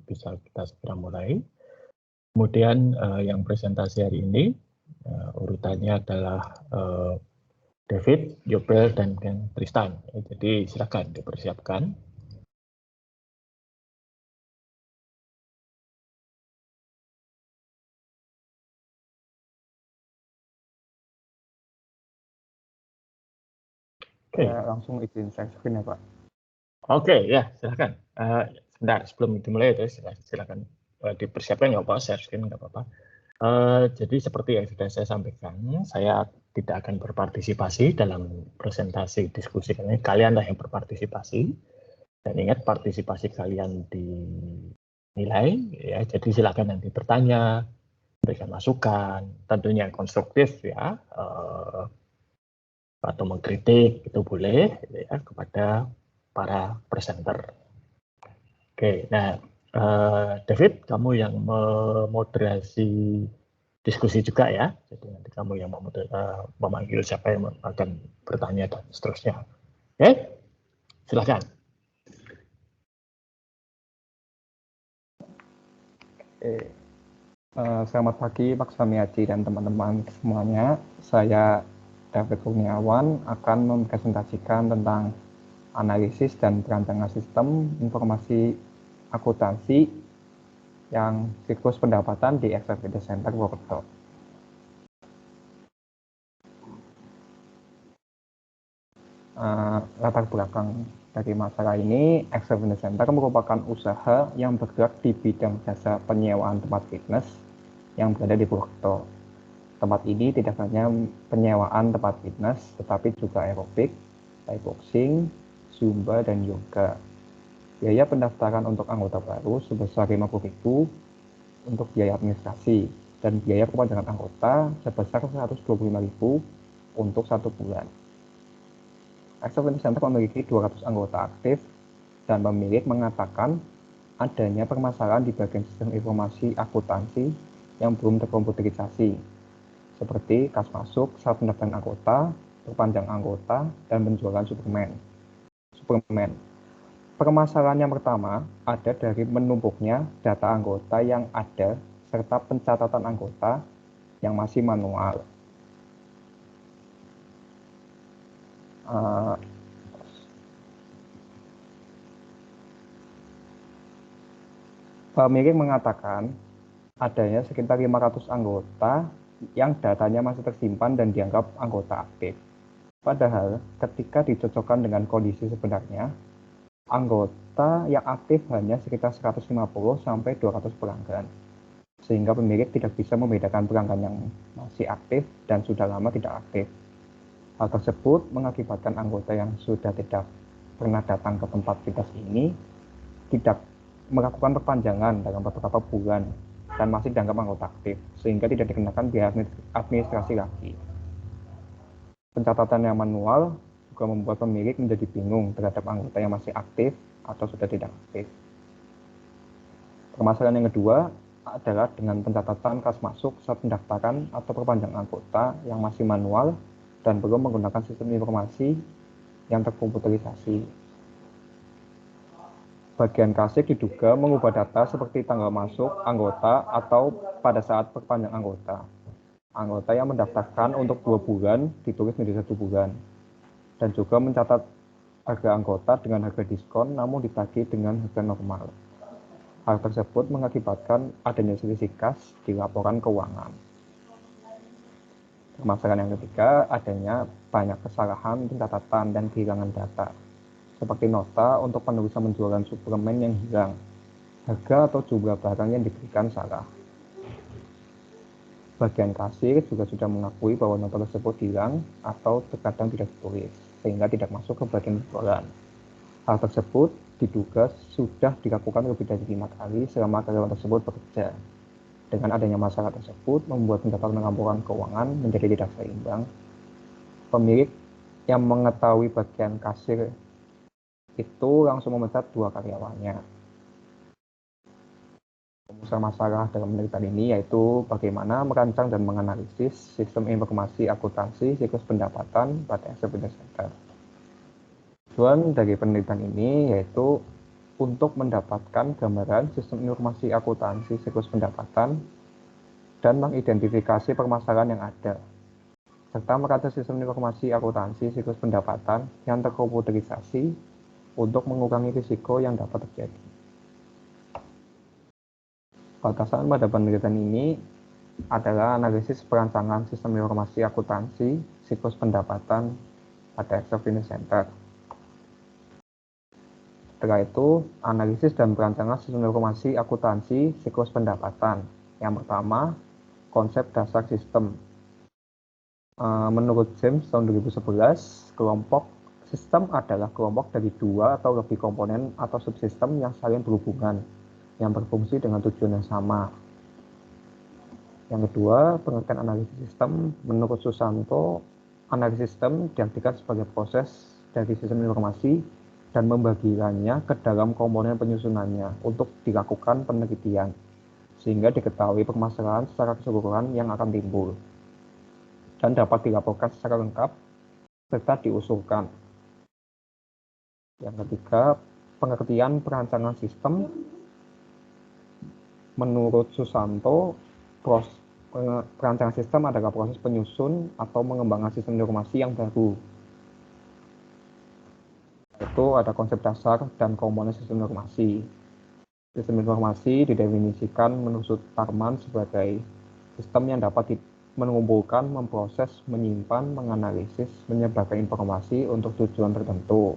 bisa kita segera mulai. Kemudian yang presentasi hari ini urutannya adalah David, Yobel, dan Tristan. Jadi silakan dipersiapkan. Langsung izin share screen ya Pak. Oke, ya silakan. Sebentar sebelum dimulai itu silakan dipersiapkan, nggak apa-apa, share screen nggak apa-apa. Jadi seperti yang sudah saya sampaikan, saya tidak akan berpartisipasi dalam presentasi diskusi kali ini. Kalianlah yang berpartisipasi, dan ingat partisipasi kalian dinilai, ya. Jadi silakan nanti bertanya, berikan masukan, tentunya yang konstruktif ya, atau mengkritik itu boleh ya kepada para presenter. Oke, nah David, kamu yang memoderasi diskusi juga ya, jadi nanti kamu yang memanggil siapa yang akan bertanya dan seterusnya. Oke, silakan. Selamat pagi Pak Samiaji dan teman-teman semuanya. Saya David Kurniawan akan mempresentasikan tentang analisis dan perancangan sistem informasi akuntansi yang siklus pendapatan di Excel Business Center Purwokerto. Latar belakang dari masalah ini, Excel Business Center merupakan usaha yang bergerak di bidang jasa penyewaan tempat fitness yang berada di Purwokerto. Tempat ini tidak hanya penyewaan tempat fitness, tetapi juga aerobik, Thai boxing, zumba, dan yoga. Biaya pendaftaran untuk anggota baru sebesar 50.000 untuk biaya administrasi, dan biaya perpanjangan anggota sebesar 125.000 untuk 1 bulan. Excel Business Center memiliki 200 anggota aktif, dan pemilik mengatakan adanya permasalahan di bagian sistem informasi akuntansi yang belum terkomputerisasi, seperti kas masuk, syarat pendaftaran anggota, perpanjang anggota, dan penjualan Superman. Permasalahan yang pertama ada dari menumpuknya data anggota yang ada serta pencatatan anggota yang masih manual. Pemilik mengatakan adanya sekitar 500 anggota yang datanya masih tersimpan dan dianggap anggota aktif. Padahal ketika dicocokkan dengan kondisi sebenarnya, anggota yang aktif hanya sekitar 150 sampai 200 pelanggan. Sehingga pemilik tidak bisa membedakan pelanggan yang masih aktif dan sudah lama tidak aktif. Hal tersebut mengakibatkan anggota yang sudah tidak pernah datang ke tempat fitness ini tidak melakukan perpanjangan dalam beberapa bulan dan masih dianggap anggota aktif, sehingga tidak dikenakan biaya administrasi lagi. Pencatatan yang manual juga membuat pemilik menjadi bingung terhadap anggota yang masih aktif atau sudah tidak aktif. Permasalahan yang kedua adalah dengan pencatatan kas masuk saat pendaftaran atau perpanjangan anggota yang masih manual dan belum menggunakan sistem informasi yang terkomputerisasi. Bagian kasir diduga mengubah data seperti tanggal masuk anggota atau pada saat perpanjang anggota. Anggota yang mendaftarkan untuk 2 bulan ditulis menjadi 1 bulan. Dan juga mencatat harga anggota dengan harga diskon namun ditagih dengan harga normal. Hal tersebut mengakibatkan adanya selisih kas di laporan keuangan. Permasalahan yang ketiga adanya banyak kesalahan pencatatan dan kehilangan data, seperti nota untuk penulisan penjualan suplemen yang hilang, harga atau jumlah barang yang diberikan salah. Bagian kasir juga sudah mengakui bahwa nota tersebut hilang atau terkadang tidak ditulis, sehingga tidak masuk ke bagian penjualan. Hal tersebut diduga sudah dilakukan lebih dari 5 kali selama karyawan tersebut bekerja. Dengan adanya masalah tersebut membuat pencatatan laporan keuangan menjadi tidak seimbang. Pemilik yang mengetahui bagian kasir itu langsung memecat 2 karyawannya. Rumus masalah dalam penelitian ini yaitu bagaimana merancang dan menganalisis sistem informasi akuntansi siklus pendapatan pada Excel Business Center. Tujuan dari penelitian ini yaitu untuk mendapatkan gambaran sistem informasi akuntansi siklus pendapatan dan mengidentifikasi permasalahan yang ada, serta meracik sistem informasi akuntansi siklus pendapatan yang terkomputerisasi untuk mengurangi risiko yang dapat terjadi. Batasan pada penelitian ini adalah analisis perancangan sistem informasi akuntansi siklus pendapatan pada Excel Business Center. Setelah itu, analisis dan perancangan sistem informasi akuntansi siklus pendapatan. Yang pertama, konsep dasar sistem. Menurut James tahun 2011, kelompok sistem adalah kelompok dari dua atau lebih komponen atau subsistem yang saling berhubungan, yang berfungsi dengan tujuan yang sama. Yang kedua, pengertian analisis sistem. Menurut Susanto, analisis sistem diartikan sebagai proses dari sistem informasi dan membagikannya ke dalam komponen penyusunannya untuk dilakukan penelitian, sehingga diketahui permasalahan secara keseluruhan yang akan timbul dan dapat dilaporkan secara lengkap serta diusulkan. Yang ketiga, pengertian perancangan sistem. Menurut Susanto, perancangan sistem adalah proses penyusun atau mengembangkan sistem informasi yang baru. Itu ada konsep dasar dan komponen sistem informasi. Sistem informasi didefinisikan menurut Tarman sebagai sistem yang dapat mengumpulkan, memproses, menyimpan, menganalisis, menyebarkan informasi untuk tujuan tertentu.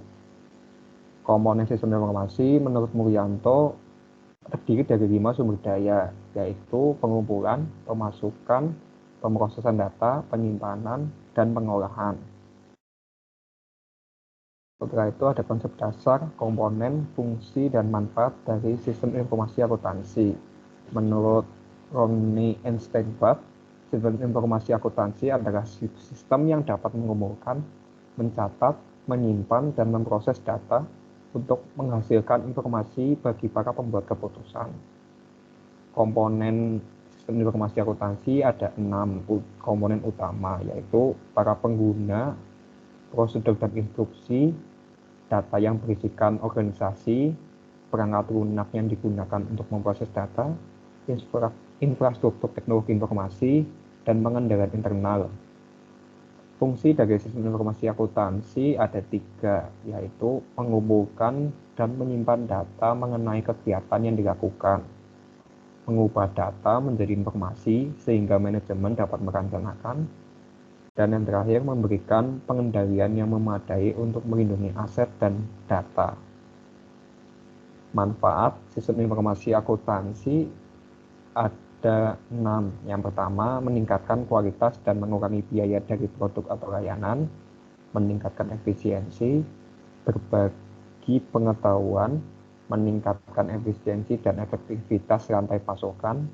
Komponen sistem informasi menurut Muryanto terdiri dari 5 sumber daya, yaitu pengumpulan, pemasukan, pemrosesan data, penyimpanan, dan pengolahan. Setelah itu ada konsep dasar, komponen, fungsi, dan manfaat dari sistem informasi akuntansi. Menurut Ronnie Steinbach, sistem informasi akuntansi adalah sistem yang dapat mengumpulkan, mencatat, menyimpan, dan memproses data untuk menghasilkan informasi bagi para pembuat keputusan. Komponen sistem informasi akuntansi ada 6 komponen utama, yaitu para pengguna, prosedur dan instruksi, data yang berisikan organisasi, perangkat lunak yang digunakan untuk memproses data, infrastruktur teknologi informasi, dan pengendalian internal. Fungsi dari sistem informasi akuntansi ada 3, yaitu mengumpulkan dan menyimpan data mengenai kegiatan yang dilakukan, mengubah data menjadi informasi sehingga manajemen dapat merencanakan, dan yang terakhir memberikan pengendalian yang memadai untuk melindungi aset dan data. Manfaat sistem informasi akuntansi ada 6. Yang pertama, meningkatkan kualitas dan mengurangi biaya dari produk atau layanan, meningkatkan efisiensi, berbagi pengetahuan, meningkatkan efisiensi dan efektivitas rantai pasokan,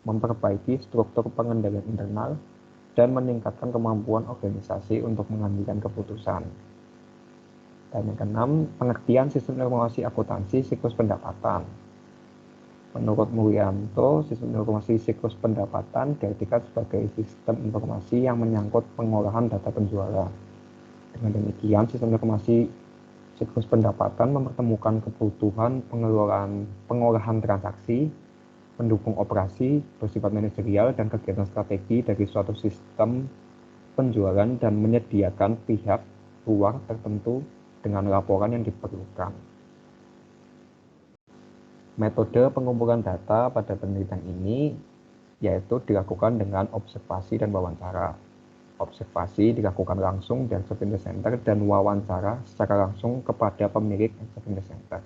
memperbaiki struktur pengendalian internal, dan meningkatkan kemampuan organisasi untuk mengambil keputusan. Dan yang keenam, pengertian sistem informasi akuntansi siklus pendapatan. Menurut Muryanto, sistem informasi siklus pendapatan diartikan sebagai sistem informasi yang menyangkut pengolahan data penjualan. Dengan demikian, sistem informasi siklus pendapatan mempertemukan kebutuhan pengolahan transaksi, mendukung operasi, bersifat manajerial, dan kegiatan strategi dari suatu sistem penjualan dan menyediakan pihak luar tertentu dengan laporan yang diperlukan. Metode pengumpulan data pada penelitian ini yaitu dilakukan dengan observasi dan wawancara. Observasi dilakukan langsung di Excel Business Center dan wawancara secara langsung kepada pemilik Excel Business Center.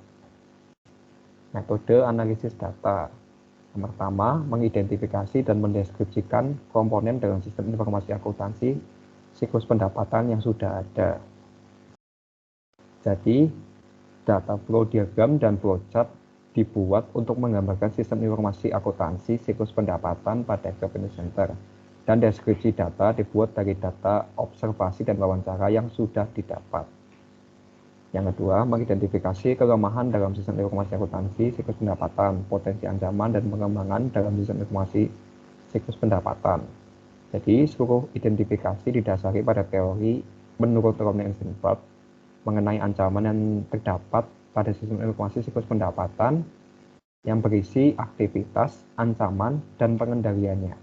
Metode analisis data. Yang pertama, mengidentifikasi dan mendeskripsikan komponen dalam sistem informasi akuntansi siklus pendapatan yang sudah ada. Jadi, data flow diagram dan flowchart dibuat untuk menggambarkan sistem informasi akuntansi siklus pendapatan pada Excel Business Center. Dan deskripsi data dibuat dari data observasi dan wawancara yang sudah didapat. Yang kedua, mengidentifikasi kelemahan dalam sistem informasi akuntansi siklus pendapatan, potensi ancaman dan pengembangan dalam sistem informasi siklus pendapatan. Jadi, seluruh identifikasi didasari pada teori menurut Ronnie Steinbach mengenai ancaman yang terdapat pada sistem informasi siklus pendapatan yang berisi aktivitas, ancaman, dan pengendaliannya.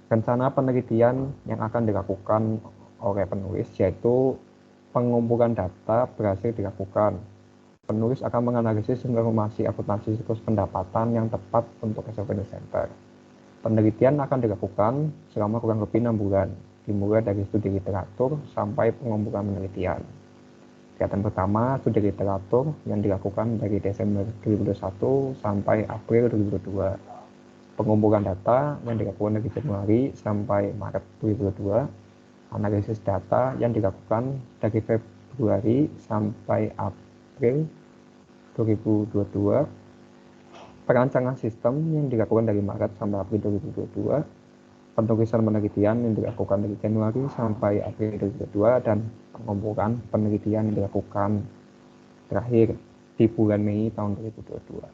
Rencana penelitian yang akan dilakukan oleh penulis yaitu pengumpulan data berhasil dilakukan. Penulis akan menganalisis informasi akuntansi siklus pendapatan yang tepat untuk Excel Finance Center. Penelitian akan dilakukan selama kurang lebih 6 bulan, dimulai dari studi literatur sampai pengumpulan penelitian. Kegiatan pertama, studi literatur yang dilakukan dari Desember 2021 sampai April 2022. Pengumpulan data yang dilakukan dari Januari sampai Maret 2022. Analisis data yang dilakukan dari Februari sampai April 2022. Perancangan sistem yang dilakukan dari Maret sampai April 2022, penulisan penelitian yang dilakukan dari Januari sampai April 2022, dan pengumpulan penelitian yang dilakukan terakhir di bulan Mei tahun 2022.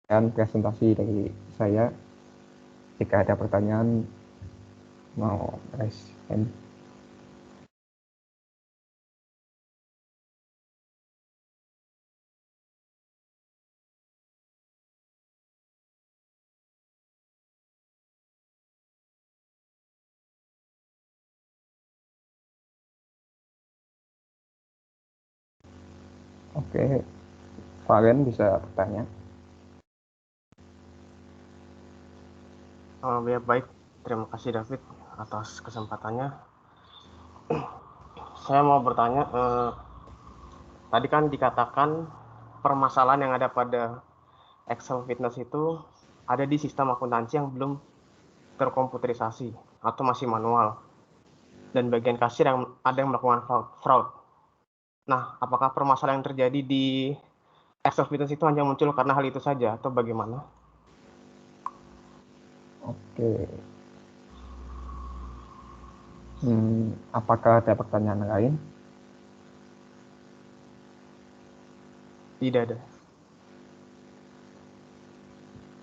Dan presentasi dari saya, jika ada pertanyaan, mau raise hand. Oke, Valen bisa bertanya. Ya, baik, terima kasih David atas kesempatannya. Saya mau bertanya, tadi kan dikatakan permasalahan yang ada pada Excel Fitness itu ada di sistem akuntansi yang belum terkomputerisasi atau masih manual, dan bagian kasir yang ada yang melakukan fraud. Nah, apakah permasalahan yang terjadi di Excel Fitness itu hanya muncul karena hal itu saja atau bagaimana? Oke. Apakah ada pertanyaan lain? Tidak ada.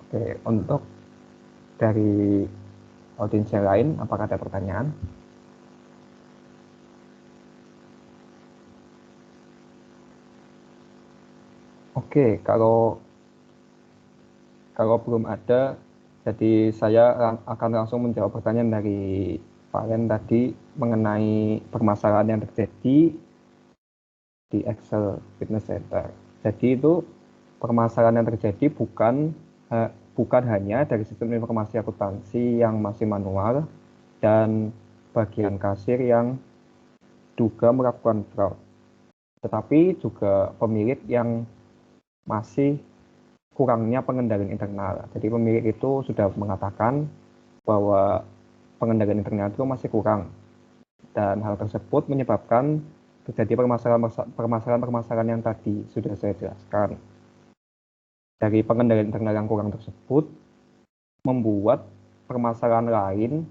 Oke, untuk dari audiens yang lain, apakah ada pertanyaan? Oke, kalau belum ada, jadi saya akan langsung menjawab pertanyaan dari Valen tadi mengenai permasalahan yang terjadi di Excel Fitness Center. Jadi itu permasalahan yang terjadi bukan hanya dari sistem informasi akuntansi yang masih manual dan bagian kasir yang juga melakukan fraud, tetapi juga pemilik yang masih kurangnya pengendalian internal. Jadi pemilik itu sudah mengatakan bahwa pengendalian internal itu masih kurang, dan hal tersebut menyebabkan terjadi permasalahan yang tadi sudah saya jelaskan. Dari pengendalian internal yang kurang tersebut membuat permasalahan lain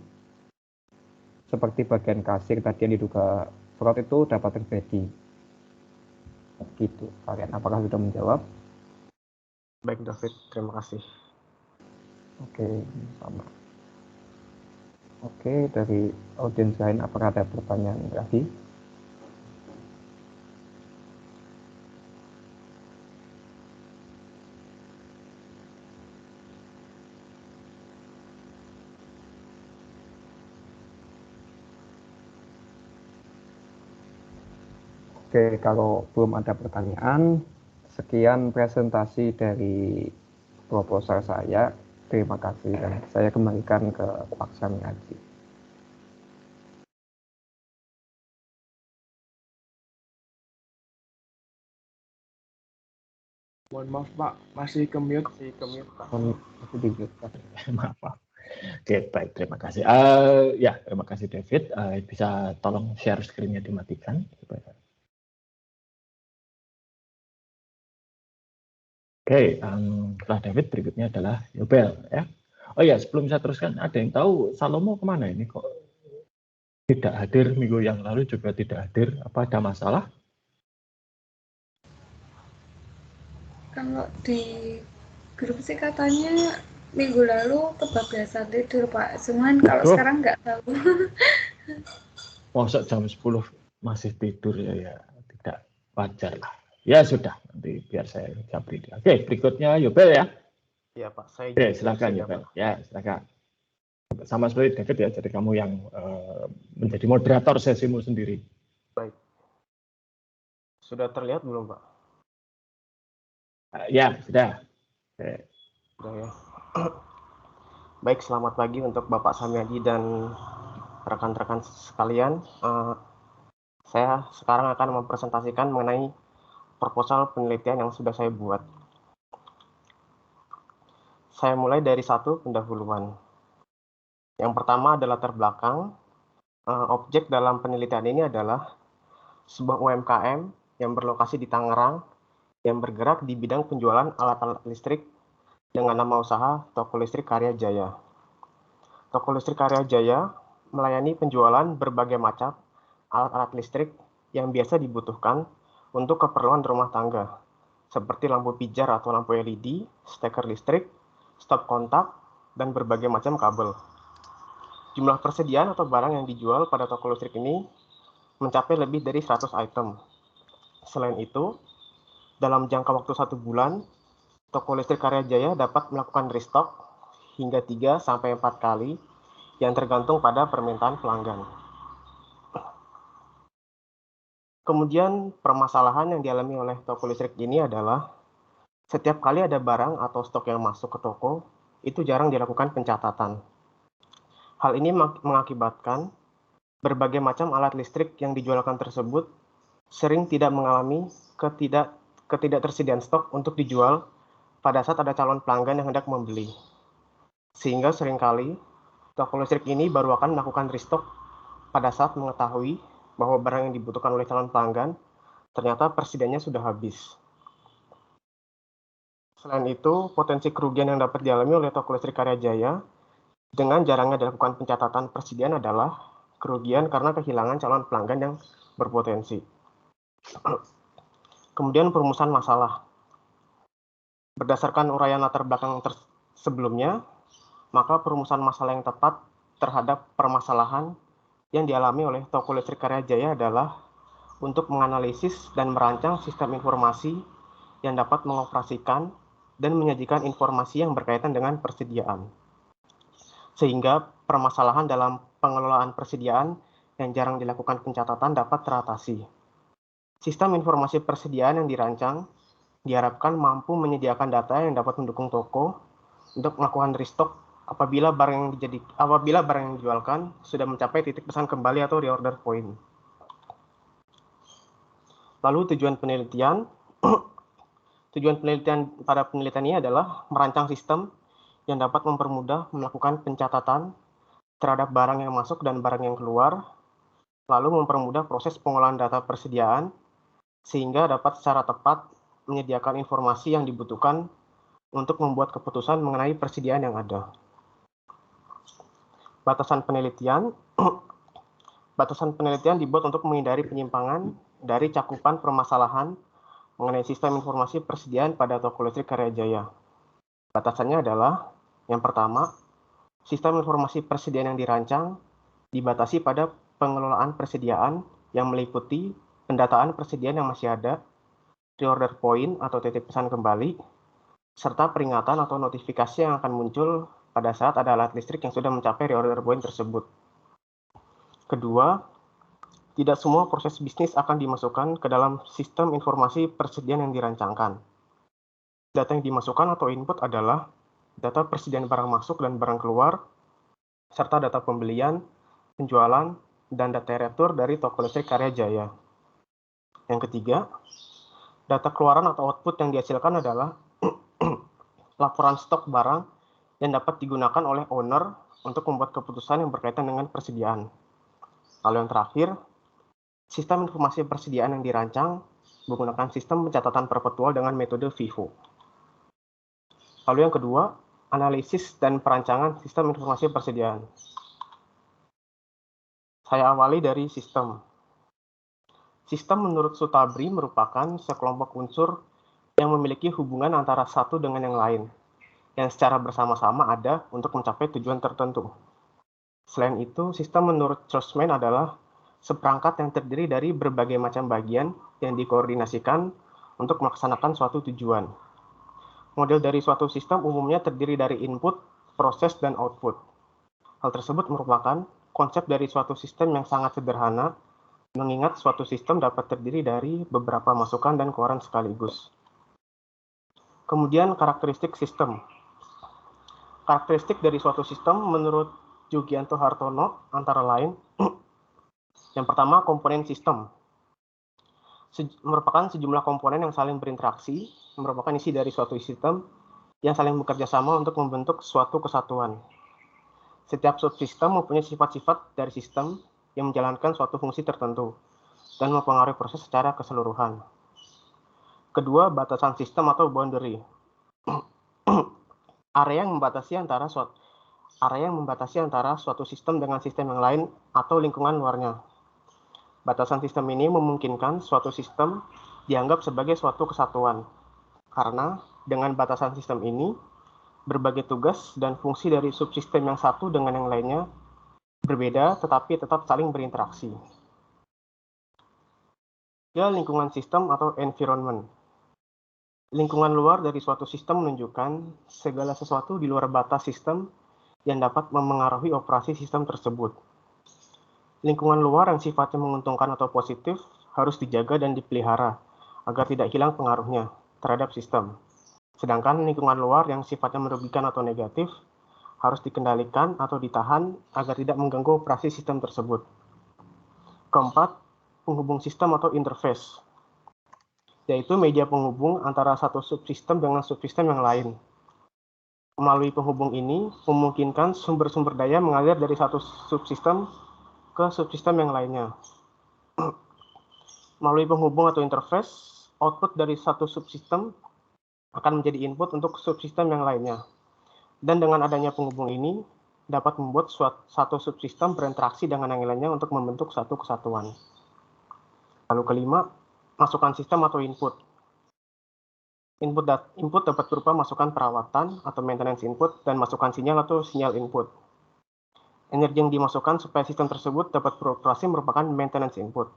seperti bagian kasir tadi yang diduga fraud itu dapat terjadi. Gitu, kalian apakah sudah menjawab? Baik David, terima kasih. Oke, sama. Oke, dari audiens lain apakah ada pertanyaan lagi? Oke, kalau belum ada pertanyaan, sekian presentasi dari proposal saya. Terima kasih, dan saya kembalikan ke Pak Samiaji. Mohon maaf Pak, masih ke-mute. Pak. Masih di-mute, Pak. Maaf. Oke, baik, terima kasih. Ya, terima kasih David. Bisa tolong share screen-nya dimatikan. Oke, setelah David berikutnya adalah Yobel, ya. Oh ya, sebelum saya teruskan, ada yang tahu Salomo kemana ini kok tidak hadir minggu yang lalu juga tidak hadir? Apa ada masalah? Kalau di grup sih katanya minggu lalu kebablasan tidur Pak, cuman kalau sekarang nggak tahu. Masa jam 10 masih tidur ya, wajar lah. Ya sudah, nanti biar saya japri. Oke, berikutnya Yobel ya. Iya Pak, saya Oke, juga silakan sudah, Yobel. Pak. Ya, silakan. Sama seperti David ya, jadi kamu yang menjadi moderator sesimu sendiri. Baik. Sudah terlihat belum Pak? Ya, sudah. Oke. Sudah ya. Baik, selamat pagi untuk Bapak Samyadi dan rekan-rekan sekalian. Saya sekarang akan mempresentasikan mengenai proposal penelitian yang sudah saya buat. Saya mulai dari satu pendahuluan. Yang pertama adalah latar belakang. Objek dalam penelitian ini adalah sebuah UMKM yang berlokasi di Tangerang yang bergerak di bidang penjualan alat-alat listrik dengan nama usaha Toko Listrik Karya Jaya. Toko Listrik Karya Jaya melayani penjualan berbagai macam alat-alat listrik yang biasa dibutuhkan untuk keperluan rumah tangga, seperti lampu pijar atau lampu LED, steker listrik, stop kontak, dan berbagai macam kabel. Jumlah persediaan atau barang yang dijual pada toko listrik ini mencapai lebih dari 100 item. Selain itu, dalam jangka waktu 1 bulan, Toko Listrik Karya Jaya dapat melakukan restock hingga 3-4 kali yang tergantung pada permintaan pelanggan. Kemudian permasalahan yang dialami oleh toko listrik ini adalah setiap kali ada barang atau stok yang masuk ke toko, itu jarang dilakukan pencatatan. Hal ini mengakibatkan berbagai macam alat listrik yang dijualkan tersebut sering tidak mengalami ketidaktersediaan stok untuk dijual pada saat ada calon pelanggan yang hendak membeli. Sehingga seringkali toko listrik ini baru akan melakukan restock pada saat mengetahui bahwa barang yang dibutuhkan oleh calon pelanggan ternyata persediaannya sudah habis. Selain itu, potensi kerugian yang dapat dialami oleh toko listrik Karya Jaya dengan jarangnya dilakukan pencatatan persediaan adalah kerugian karena kehilangan calon pelanggan yang berpotensi. Kemudian perumusan masalah. Berdasarkan uraian latar belakang sebelumnya, maka perumusan masalah yang tepat terhadap permasalahan yang dialami oleh toko listrik Karya Jaya adalah untuk menganalisis dan merancang sistem informasi yang dapat mengoperasikan dan menyajikan informasi yang berkaitan dengan persediaan. Sehingga permasalahan dalam pengelolaan persediaan yang jarang dilakukan pencatatan dapat teratasi. Sistem informasi persediaan yang dirancang diharapkan mampu menyediakan data yang dapat mendukung toko untuk melakukan restock apabila barang yang dijualkan sudah mencapai titik pesan kembali atau reorder point. Lalu tujuan penelitian. Tujuan penelitian pada penelitian ini adalah merancang sistem yang dapat mempermudah melakukan pencatatan terhadap barang yang masuk dan barang yang keluar, lalu mempermudah proses pengolahan data persediaan, sehingga dapat secara tepat menyediakan informasi yang dibutuhkan untuk membuat keputusan mengenai persediaan yang ada. Batasan penelitian. Batasan penelitian dibuat untuk menghindari penyimpangan dari cakupan permasalahan mengenai sistem informasi persediaan pada toko listrik Karya Jaya. Batasannya adalah, yang pertama, sistem informasi persediaan yang dirancang dibatasi pada pengelolaan persediaan yang meliputi pendataan persediaan yang masih ada, reorder point atau titik pesan kembali, serta peringatan atau notifikasi yang akan muncul pada saat ada alat listrik yang sudah mencapai reorder point tersebut. Kedua, tidak semua proses bisnis akan dimasukkan ke dalam sistem informasi persediaan yang dirancangkan. Data yang dimasukkan atau input adalah data persediaan barang masuk dan barang keluar, serta data pembelian, penjualan, dan data retur dari toko listrik Karya Jaya. Yang ketiga, data keluaran atau output yang dihasilkan adalah laporan stok barang yang dapat digunakan oleh owner untuk membuat keputusan yang berkaitan dengan persediaan. Lalu yang terakhir, sistem informasi persediaan yang dirancang menggunakan sistem pencatatan perpetual dengan metode FIFO. Lalu yang kedua, analisis dan perancangan sistem informasi persediaan. Saya awali dari sistem. Sistem menurut Sutabri merupakan sekelompok unsur yang memiliki hubungan antara satu dengan yang lain, yang secara bersama-sama ada untuk mencapai tujuan tertentu. Selain itu, sistem menurut Schwarzman adalah seperangkat yang terdiri dari berbagai macam bagian yang dikoordinasikan untuk melaksanakan suatu tujuan. Model dari suatu sistem umumnya terdiri dari input, proses, dan output. Hal tersebut merupakan konsep dari suatu sistem yang sangat sederhana, mengingat suatu sistem dapat terdiri dari beberapa masukan dan keluaran sekaligus. Kemudian karakteristik sistem. Karakteristik dari suatu sistem menurut Jugianto Hartono antara lain, yang pertama komponen sistem. Merupakan sejumlah komponen yang saling berinteraksi, merupakan isi dari suatu sistem yang saling bekerja sama untuk membentuk suatu kesatuan. Setiap subsistem mempunyai sifat-sifat dari sistem yang menjalankan suatu fungsi tertentu dan mempengaruhi proses secara keseluruhan. Kedua, batasan sistem atau boundary. Area yang membatasi antara suatu sistem dengan sistem yang lain atau lingkungan luarnya. Batasan sistem ini memungkinkan suatu sistem dianggap sebagai suatu kesatuan, karena dengan batasan sistem ini, berbagai tugas dan fungsi dari subsistem yang satu dengan yang lainnya berbeda tetapi tetap saling berinteraksi. Ya, lingkungan sistem atau environment. Lingkungan luar dari suatu sistem menunjukkan segala sesuatu di luar batas sistem yang dapat memengaruhi operasi sistem tersebut. Lingkungan luar yang sifatnya menguntungkan atau positif harus dijaga dan dipelihara agar tidak hilang pengaruhnya terhadap sistem. Sedangkan lingkungan luar yang sifatnya merugikan atau negatif harus dikendalikan atau ditahan agar tidak mengganggu operasi sistem tersebut. Keempat, penghubung sistem atau interface, yaitu media penghubung antara satu subsistem dengan subsistem yang lain. Melalui penghubung ini memungkinkan sumber-sumber daya mengalir dari satu subsistem ke subsistem yang lainnya. Melalui penghubung atau interface, output dari satu subsistem akan menjadi input untuk subsistem yang lainnya. Dan dengan adanya penghubung ini, dapat membuat satu subsistem berinteraksi dengan yang lainnya untuk membentuk satu kesatuan. Lalu kelima, masukan sistem atau input. Input dapat berupa masukan perawatan atau maintenance input dan masukan sinyal atau sinyal input. Energi yang dimasukkan supaya sistem tersebut dapat beroperasi merupakan maintenance input.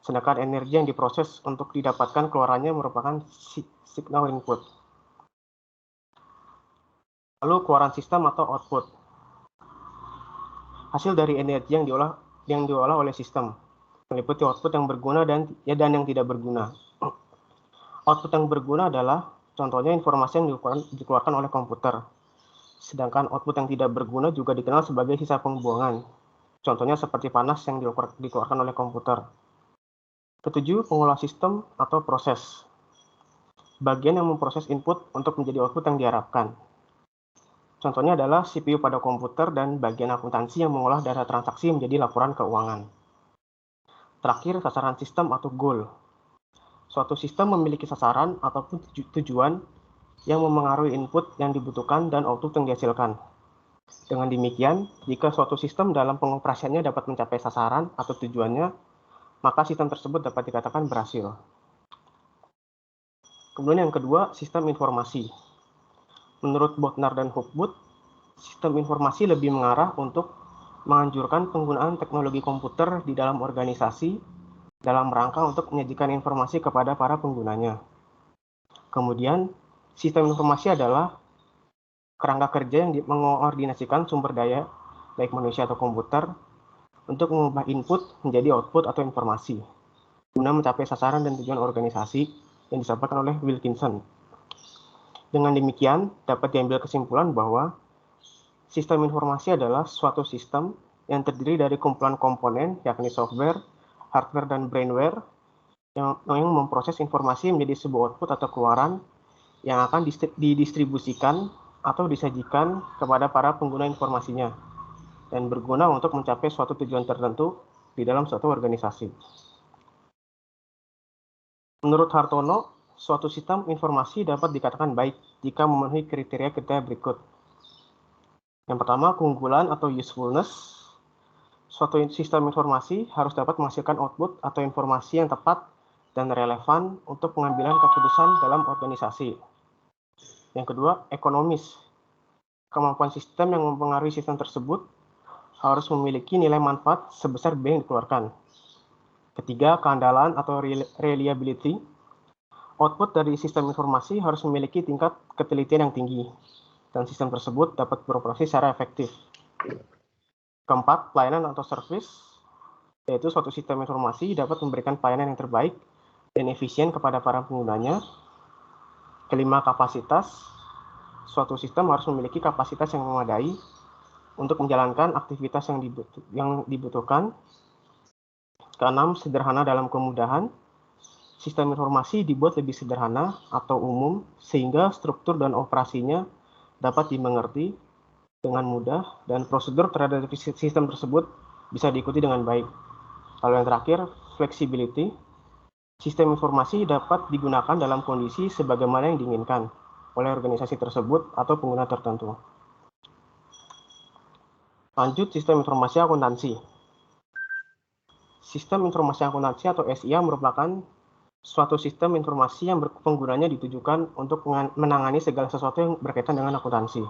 Sedangkan energi yang diproses untuk didapatkan keluarannya merupakan signal input. Lalu keluaran sistem atau output. Hasil dari energi yang diolah oleh sistem, meliputi output yang berguna dan yang tidak berguna. Output yang berguna adalah contohnya informasi yang dikeluarkan oleh komputer. Sedangkan output yang tidak berguna juga dikenal sebagai sisa pembuangan. Contohnya seperti panas yang dikeluarkan oleh komputer. Ketujuh, pengolah sistem atau proses. Bagian yang memproses input untuk menjadi output yang diharapkan. Contohnya adalah CPU pada komputer dan bagian akuntansi yang mengolah data transaksi menjadi laporan keuangan. Terakhir, sasaran sistem atau goal. Suatu sistem memiliki sasaran ataupun tujuan yang memengaruhi input yang dibutuhkan dan output yang dihasilkan. Dengan demikian, jika suatu sistem dalam pengoperasiannya dapat mencapai sasaran atau tujuannya, maka sistem tersebut dapat dikatakan berhasil. Kemudian yang kedua, sistem informasi. Menurut Bodnar dan Hopwood, sistem informasi lebih mengarah untuk menganjurkan penggunaan teknologi komputer di dalam organisasi dalam rangka untuk menyajikan informasi kepada para penggunanya. Kemudian, sistem informasi adalah kerangka kerja yang mengoordinasikan sumber daya, baik manusia atau komputer, untuk mengubah input menjadi output atau informasi, guna mencapai sasaran dan tujuan organisasi yang disampaikan oleh Wilkinson. Dengan demikian, dapat diambil kesimpulan bahwa sistem informasi adalah suatu sistem yang terdiri dari kumpulan komponen, yakni software, hardware, dan brainware, yang memproses informasi menjadi sebuah output atau keluaran yang akan didistribusikan atau disajikan kepada para pengguna informasinya dan berguna untuk mencapai suatu tujuan tertentu di dalam suatu organisasi. Menurut Hartono, suatu sistem informasi dapat dikatakan baik jika memenuhi kriteria-kriteria berikut. Yang pertama, keunggulan atau usefulness. Suatu sistem informasi harus dapat menghasilkan output atau informasi yang tepat dan relevan untuk pengambilan keputusan dalam organisasi. Yang kedua, ekonomis. Kemampuan sistem yang mempengaruhi sistem tersebut harus memiliki nilai manfaat sebesar biaya yang dikeluarkan. Ketiga, keandalan atau reliability. Output dari sistem informasi harus memiliki tingkat ketelitian yang tinggi, dan sistem tersebut dapat beroperasi secara efektif. Keempat, pelayanan atau service, yaitu suatu sistem informasi dapat memberikan pelayanan yang terbaik dan efisien kepada para penggunanya. Kelima, kapasitas. Suatu sistem harus memiliki kapasitas yang memadai untuk menjalankan aktivitas yang dibutuhkan. Keenam, sederhana dalam kemudahan. Sistem informasi dibuat lebih sederhana atau umum sehingga struktur dan operasinya dapat dimengerti dengan mudah dan prosedur terhadap sistem tersebut bisa diikuti dengan baik. Lalu yang terakhir, flexibility. Sistem informasi dapat digunakan dalam kondisi sebagaimana yang diinginkan oleh organisasi tersebut atau pengguna tertentu. Lanjut, sistem informasi akuntansi. Sistem informasi akuntansi atau SIA merupakan suatu sistem informasi yang penggunanya ditujukan untuk menangani segala sesuatu yang berkaitan dengan akuntansi.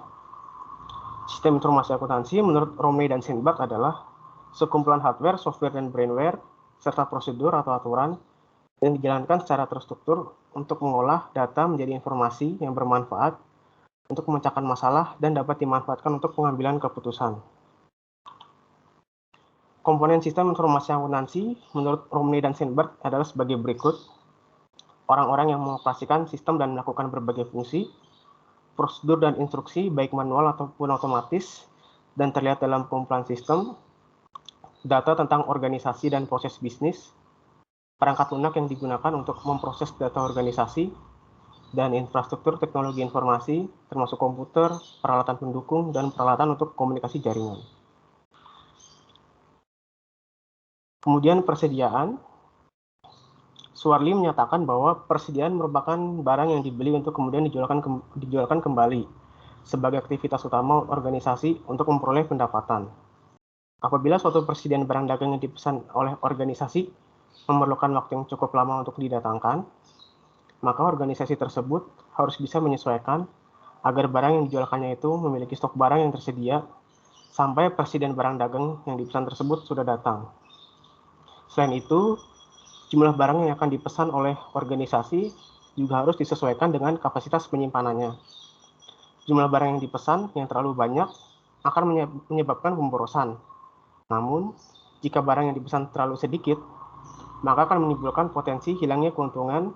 Sistem informasi akuntansi menurut Romney dan Sandberg adalah sekumpulan hardware, software, dan brainware, serta prosedur atau aturan yang dijalankan secara terstruktur untuk mengolah data menjadi informasi yang bermanfaat untuk memecahkan masalah dan dapat dimanfaatkan untuk pengambilan keputusan. Komponen sistem informasi akuntansi menurut Romney dan Sandberg adalah sebagai berikut. Orang-orang yang mengoperasikan sistem dan melakukan berbagai fungsi, prosedur dan instruksi baik manual ataupun otomatis dan terlihat dalam kumpulan sistem, data tentang organisasi dan proses bisnis, perangkat lunak yang digunakan untuk memproses data organisasi, dan infrastruktur teknologi informasi termasuk komputer, peralatan pendukung, dan peralatan untuk komunikasi jaringan. Kemudian persediaan. Suwarli menyatakan bahwa persediaan merupakan barang yang dibeli untuk kemudian dijualkan kembali sebagai aktivitas utama organisasi untuk memperoleh pendapatan. Apabila suatu persediaan barang dagang yang dipesan oleh organisasi memerlukan waktu yang cukup lama untuk didatangkan, maka organisasi tersebut harus bisa menyesuaikan agar barang yang dijualkannya itu memiliki stok barang yang tersedia sampai persediaan barang dagang yang dipesan tersebut sudah datang. Selain itu, jumlah barang yang akan dipesan oleh organisasi juga harus disesuaikan dengan kapasitas penyimpanannya. Jumlah barang yang dipesan yang terlalu banyak akan menyebabkan pemborosan. Namun, jika barang yang dipesan terlalu sedikit, maka akan menimbulkan potensi hilangnya keuntungan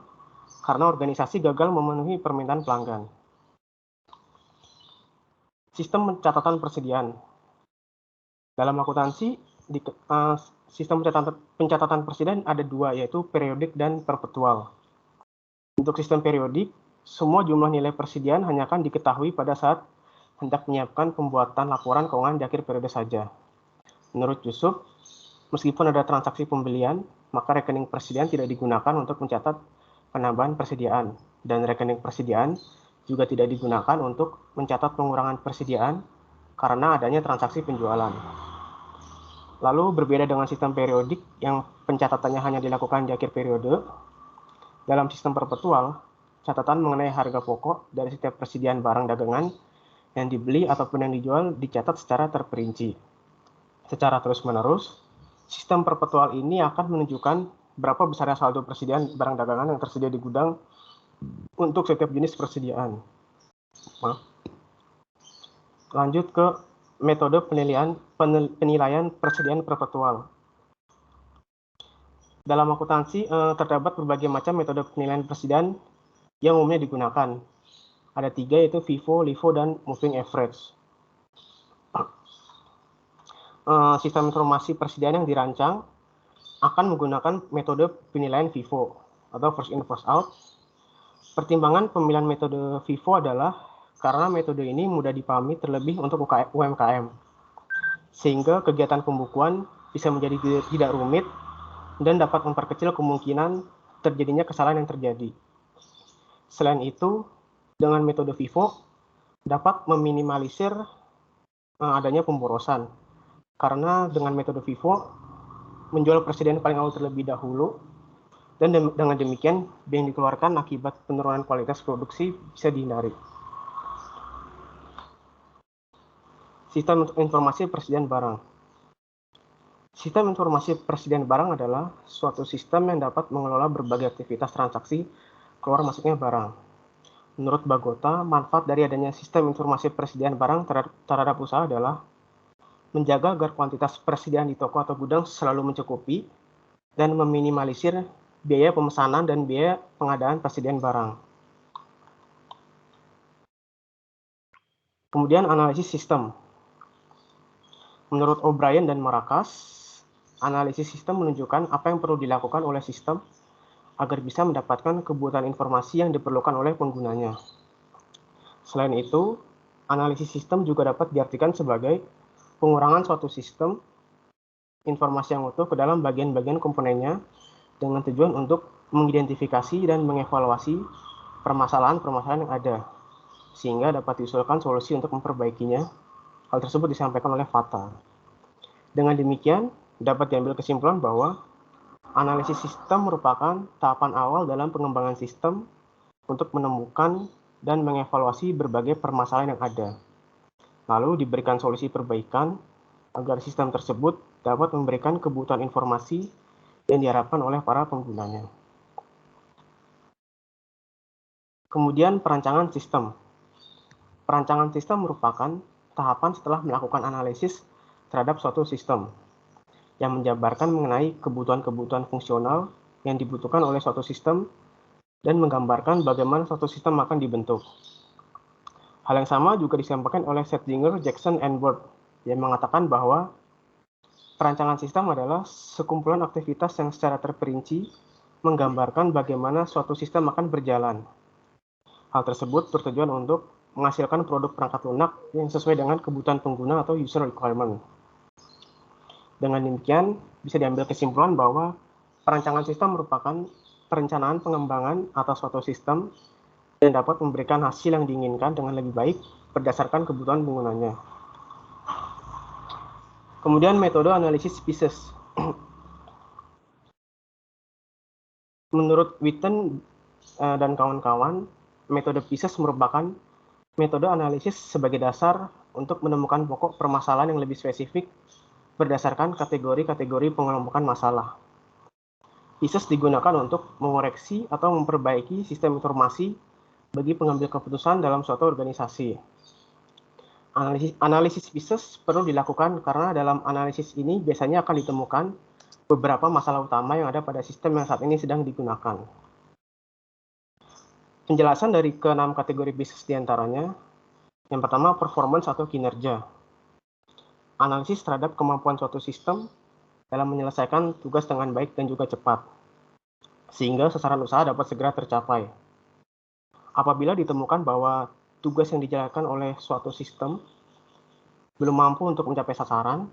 karena organisasi gagal memenuhi permintaan pelanggan. Sistem pencatatan persediaan. Dalam akuntansi, sistem pencatatan persediaan ada dua, yaitu periodik dan perpetual. Untuk sistem periodik, semua jumlah nilai persediaan hanya akan diketahui pada saat hendak menyiapkan pembuatan laporan keuangan di akhir periode saja. Menurut Yusuf, meskipun ada transaksi pembelian, maka rekening persediaan tidak digunakan untuk mencatat penambahan persediaan, dan rekening persediaan juga tidak digunakan untuk mencatat pengurangan persediaan karena adanya transaksi penjualan. Lalu berbeda dengan sistem periodik yang pencatatannya hanya dilakukan di akhir periode, dalam sistem perpetual, catatan mengenai harga pokok dari setiap persediaan barang dagangan yang dibeli ataupun yang dijual dicatat secara terperinci. Secara terus-menerus, sistem perpetual ini akan menunjukkan berapa besarnya saldo persediaan barang dagangan yang tersedia di gudang untuk setiap jenis persediaan. Lanjut ke metode penilaian persediaan perpetual. Dalam akuntansi terdapat berbagai macam metode penilaian persediaan yang umumnya digunakan. Ada 3, yaitu FIFO, LIFO, dan Moving Average. Sistem informasi persediaan yang dirancang akan menggunakan metode penilaian FIFO atau first in first out. Pertimbangan pemilihan metode FIFO adalah karena metode ini mudah dipahami terlebih untuk UMKM, sehingga kegiatan pembukuan bisa menjadi tidak rumit dan dapat memperkecil kemungkinan terjadinya kesalahan yang terjadi. Selain itu, dengan metode FIFO dapat meminimalisir adanya pemborosan, karena dengan metode FIFO menjual persediaan paling awal terlebih dahulu, dan dengan demikian biaya yang dikeluarkan akibat penurunan kualitas produksi bisa dihindari. Sistem informasi persediaan barang. Sistem informasi persediaan barang adalah suatu sistem yang dapat mengelola berbagai aktivitas transaksi keluar masuknya barang. Menurut Bagota, manfaat dari adanya sistem informasi persediaan barang terhadap usaha adalah menjaga agar kuantitas persediaan di toko atau gudang selalu mencukupi dan meminimalisir biaya pemesanan dan biaya pengadaan persediaan barang. Kemudian analisis sistem. Menurut O'Brien dan Maracas, analisis sistem menunjukkan apa yang perlu dilakukan oleh sistem agar bisa mendapatkan kebutuhan informasi yang diperlukan oleh penggunanya. Selain itu, analisis sistem juga dapat diartikan sebagai pengurangan suatu sistem informasi yang utuh ke dalam bagian-bagian komponennya dengan tujuan untuk mengidentifikasi dan mengevaluasi permasalahan-permasalahan yang ada, sehingga dapat diusulkan solusi untuk memperbaikinya. Hal tersebut disampaikan oleh Fata. Dengan demikian, dapat diambil kesimpulan bahwa analisis sistem merupakan tahapan awal dalam pengembangan sistem untuk menemukan dan mengevaluasi berbagai permasalahan yang ada. Lalu diberikan solusi perbaikan agar sistem tersebut dapat memberikan kebutuhan informasi yang diharapkan oleh para penggunanya. Kemudian perancangan sistem. Perancangan sistem merupakan tahapan setelah melakukan analisis terhadap suatu sistem yang menjabarkan mengenai kebutuhan-kebutuhan fungsional yang dibutuhkan oleh suatu sistem dan menggambarkan bagaimana suatu sistem akan dibentuk. Hal yang sama juga disampaikan oleh Setzinger, Jackson, and Ward yang mengatakan bahwa perancangan sistem adalah sekumpulan aktivitas yang secara terperinci menggambarkan bagaimana suatu sistem akan berjalan. Hal tersebut bertujuan untuk menghasilkan produk perangkat lunak yang sesuai dengan kebutuhan pengguna atau user requirement. Dengan demikian, bisa diambil kesimpulan bahwa perancangan sistem merupakan perencanaan pengembangan atas suatu sistem yang dapat memberikan hasil yang diinginkan dengan lebih baik berdasarkan kebutuhan penggunanya. Kemudian metode analisis species. Menurut Witten dan kawan-kawan, metode Pisces merupakan metode analisis sebagai dasar untuk menemukan pokok permasalahan yang lebih spesifik berdasarkan kategori-kategori pengelompokan masalah. Pisces digunakan untuk mengoreksi atau memperbaiki sistem informasi bagi pengambil keputusan dalam suatu organisasi. Analisis Pisces perlu dilakukan karena dalam analisis ini biasanya akan ditemukan beberapa masalah utama yang ada pada sistem yang saat ini sedang digunakan. Penjelasan dari ke-6 kategori Pisces diantaranya, yang pertama performance atau kinerja. Analisis terhadap kemampuan suatu sistem dalam menyelesaikan tugas dengan baik dan juga cepat, sehingga sasaran usaha dapat segera tercapai. Apabila ditemukan bahwa tugas yang dijalankan oleh suatu sistem belum mampu untuk mencapai sasaran,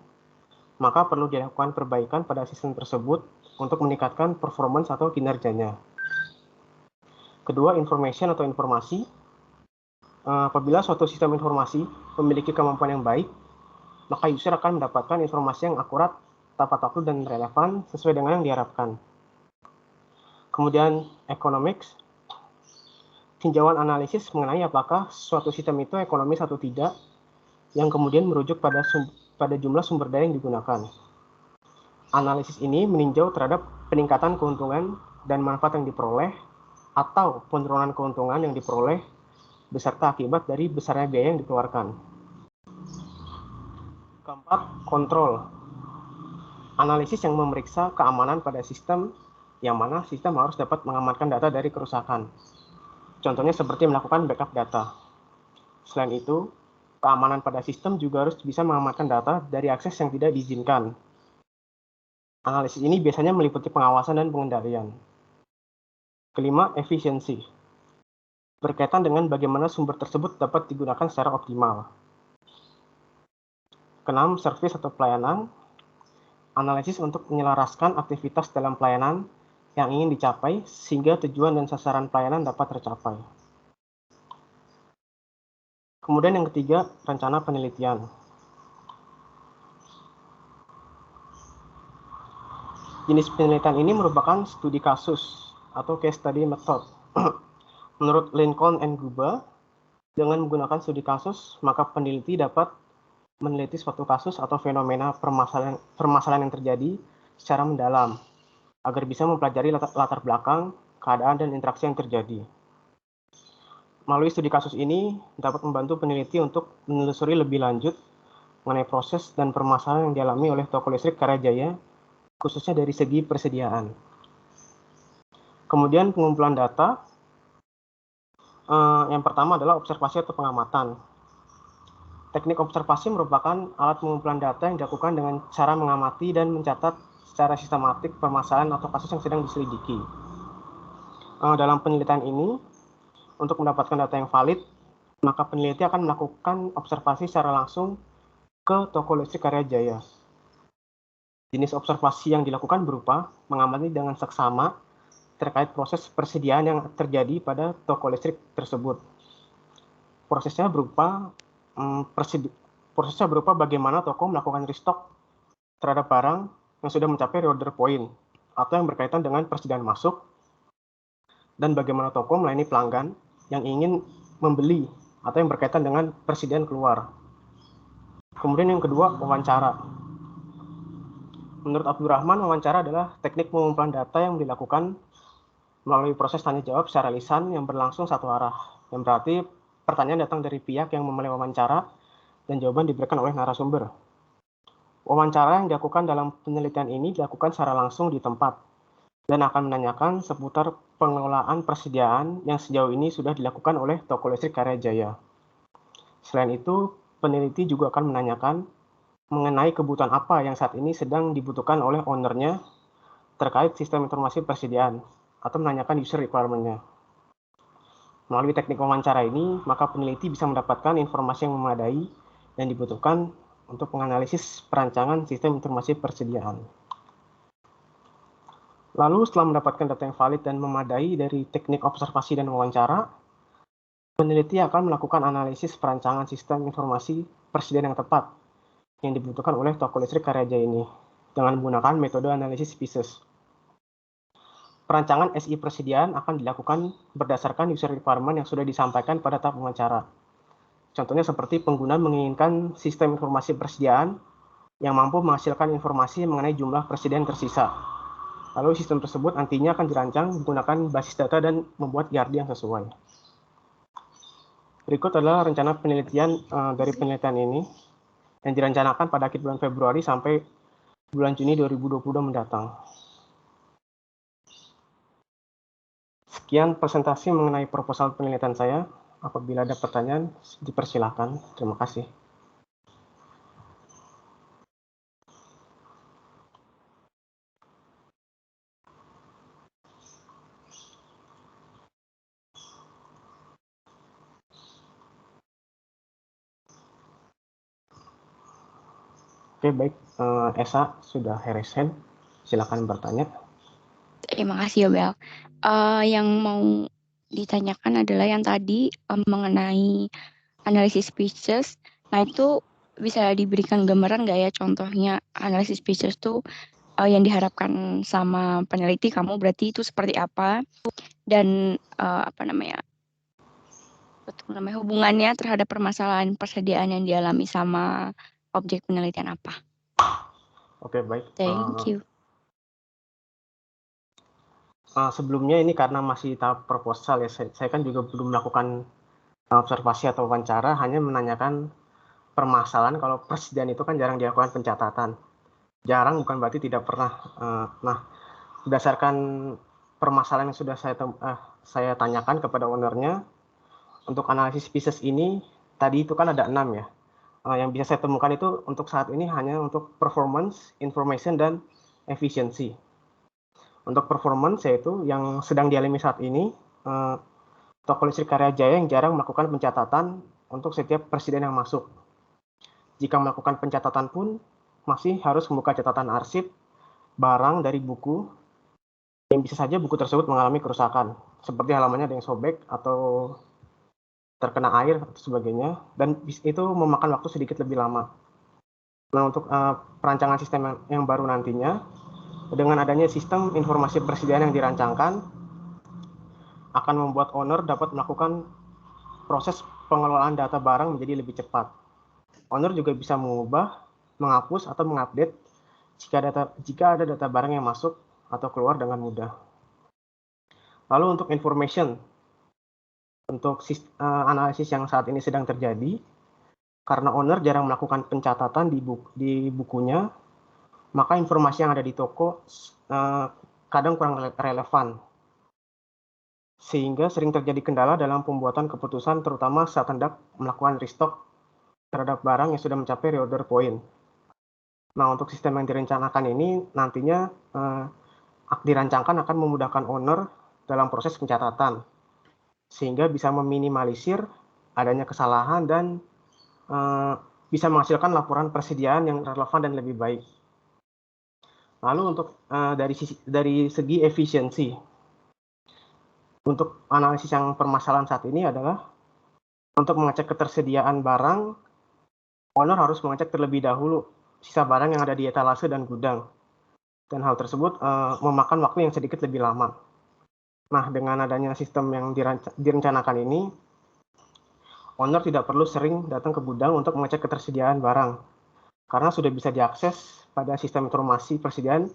maka perlu dilakukan perbaikan pada sistem tersebut untuk meningkatkan performance atau kinerjanya. Kedua, information atau informasi. Apabila suatu sistem informasi memiliki kemampuan yang baik, maka user akan mendapatkan informasi yang akurat, tepat waktu, dan relevan sesuai dengan yang diharapkan. Kemudian, economics. Tinjauan analisis mengenai apakah suatu sistem itu ekonomis atau tidak, yang kemudian merujuk pada jumlah sumber daya yang digunakan. Analisis ini meninjau terhadap peningkatan keuntungan dan manfaat yang diperoleh, atau penurunan keuntungan yang diperoleh, beserta akibat dari besarnya biaya yang dikeluarkan. Keempat, kontrol. Analisis yang memeriksa keamanan pada sistem, yang mana sistem harus dapat mengamankan data dari kerusakan. Contohnya seperti melakukan backup data. Selain itu, keamanan pada sistem juga harus bisa mengamankan data dari akses yang tidak diizinkan. Analisis ini biasanya meliputi pengawasan dan pengendalian. Kelima, efisiensi. Berkaitan dengan bagaimana sumber tersebut dapat digunakan secara optimal. Keenam, service atau pelayanan. Analisis untuk menyelaraskan aktivitas dalam pelayanan yang ingin dicapai sehingga tujuan dan sasaran pelayanan dapat tercapai. Kemudian yang ketiga, rencana penelitian. Jenis penelitian ini merupakan studi kasus atau case study method. Menurut Lincoln and Guba, dengan menggunakan studi kasus, maka peneliti dapat meneliti suatu kasus atau fenomena permasalahan yang terjadi secara mendalam, agar bisa mempelajari latar belakang, keadaan, dan interaksi yang terjadi. Melalui studi kasus ini dapat membantu peneliti untuk menelusuri lebih lanjut mengenai proses dan permasalahan yang dialami oleh toko listrik Karyajaya, khususnya dari segi persediaan. Kemudian pengumpulan data, yang pertama adalah observasi atau pengamatan. Teknik observasi merupakan alat pengumpulan data yang dilakukan dengan cara mengamati dan mencatat secara sistematik permasalahan atau kasus yang sedang diselidiki. Dalam penelitian ini, untuk mendapatkan data yang valid, maka peneliti akan melakukan observasi secara langsung ke toko listrik Karyajaya. Jenis observasi yang dilakukan berupa mengamati dengan seksama terkait proses persediaan yang terjadi pada toko listrik tersebut. Prosesnya berupa bagaimana toko melakukan restock terhadap barang yang sudah mencapai reorder point atau yang berkaitan dengan persediaan masuk, dan bagaimana toko melayani pelanggan yang ingin membeli atau yang berkaitan dengan persediaan keluar. Kemudian yang kedua, wawancara. Menurut Abdurrahman, wawancara adalah teknik pengumpulan data yang dilakukan melalui proses tanya jawab secara lisan yang berlangsung satu arah. Yang berarti pertanyaan datang dari pihak yang memulai wawancara dan jawaban diberikan oleh narasumber. Wawancara yang dilakukan dalam penelitian ini dilakukan secara langsung di tempat dan akan menanyakan seputar pengelolaan persediaan yang sejauh ini sudah dilakukan oleh toko listrik Karyajaya. Selain itu, peneliti juga akan menanyakan mengenai kebutuhan apa yang saat ini sedang dibutuhkan oleh ownernya terkait sistem informasi persediaan atau menanyakan user requirement-nya. Melalui teknik wawancara ini, maka peneliti bisa mendapatkan informasi yang memadai yang dibutuhkan untuk menganalisis perancangan sistem informasi persediaan. Lalu setelah mendapatkan data yang valid dan memadai dari teknik observasi dan wawancara, peneliti akan melakukan analisis perancangan sistem informasi persediaan yang tepat yang dibutuhkan oleh toko listrik Karyajaya ini dengan menggunakan metode analisis species. Perancangan SI persediaan akan dilakukan berdasarkan user requirement yang sudah disampaikan pada tahap wawancara. Contohnya seperti pengguna menginginkan sistem informasi persediaan yang mampu menghasilkan informasi mengenai jumlah persediaan tersisa. Lalu sistem tersebut nantinya akan dirancang menggunakan basis data dan membuat IRD yang sesuai. Berikut adalah rencana penelitian dari penelitian ini yang direncanakan pada akhir bulan Februari sampai bulan Juni 2022 mendatang. Sekian presentasi mengenai proposal penelitian saya. Apabila ada pertanyaan, dipersilakan. Terima kasih. Oke, baik. Esa sudah raise hand. Silakan bertanya. Terima kasih ya, Bel. Yang mau ditanyakan adalah yang tadi mengenai analisis species. Nah, itu bisa diberikan gambaran nggak ya contohnya analisis species tuh yang diharapkan sama peneliti kamu berarti itu seperti apa dan hubungannya terhadap permasalahan persediaan yang dialami sama objek penelitian apa? Oke, baik. Thank you. Sebelumnya ini karena masih tahap proposal ya, saya kan juga belum melakukan observasi atau wawancara, hanya menanyakan permasalahan. Kalau persediaan itu kan jarang dilakukan pencatatan. Jarang bukan berarti tidak pernah. Nah, berdasarkan permasalahan yang sudah saya tanyakan kepada ownernya, untuk analisis species ini, tadi itu kan ada 6 ya. Yang bisa saya temukan itu untuk saat ini hanya untuk performance, information, dan efficiency. Untuk performance yaitu yang sedang dialami saat ini, toko listrik Karyajaya yang jarang melakukan pencatatan untuk setiap persediaan yang masuk. Jika melakukan pencatatan pun, masih harus membuka catatan arsip barang dari buku, yang bisa saja buku tersebut mengalami kerusakan, seperti halamannya ada yang sobek atau terkena air atau sebagainya, dan itu memakan waktu sedikit lebih lama. Nah, untuk perancangan sistem yang baru nantinya, dengan adanya sistem informasi persediaan yang dirancangkan, akan membuat owner dapat melakukan proses pengelolaan data barang menjadi lebih cepat. Owner juga bisa mengubah, menghapus, atau mengupdate jika ada data barang yang masuk atau keluar dengan mudah. Lalu untuk information, untuk analisis yang saat ini sedang terjadi, karena owner jarang melakukan pencatatan di bukunya, maka informasi yang ada di toko kadang kurang relevan. Sehingga sering terjadi kendala dalam pembuatan keputusan, terutama saat hendak melakukan restock terhadap barang yang sudah mencapai reorder point. Nah, untuk sistem yang direncanakan ini nantinya dirancangkan akan memudahkan owner dalam proses pencatatan, sehingga bisa meminimalisir adanya kesalahan dan bisa menghasilkan laporan persediaan yang relevan dan lebih baik. Lalu untuk dari segi efisiensi, untuk analisis yang permasalahan saat ini adalah untuk mengecek ketersediaan barang, owner harus mengecek terlebih dahulu sisa barang yang ada di etalase dan gudang. Dan hal tersebut memakan waktu yang sedikit lebih lama. Nah, dengan adanya sistem yang direncanakan ini, owner tidak perlu sering datang ke gudang untuk mengecek ketersediaan barang, karena sudah bisa diakses pada sistem informasi persediaan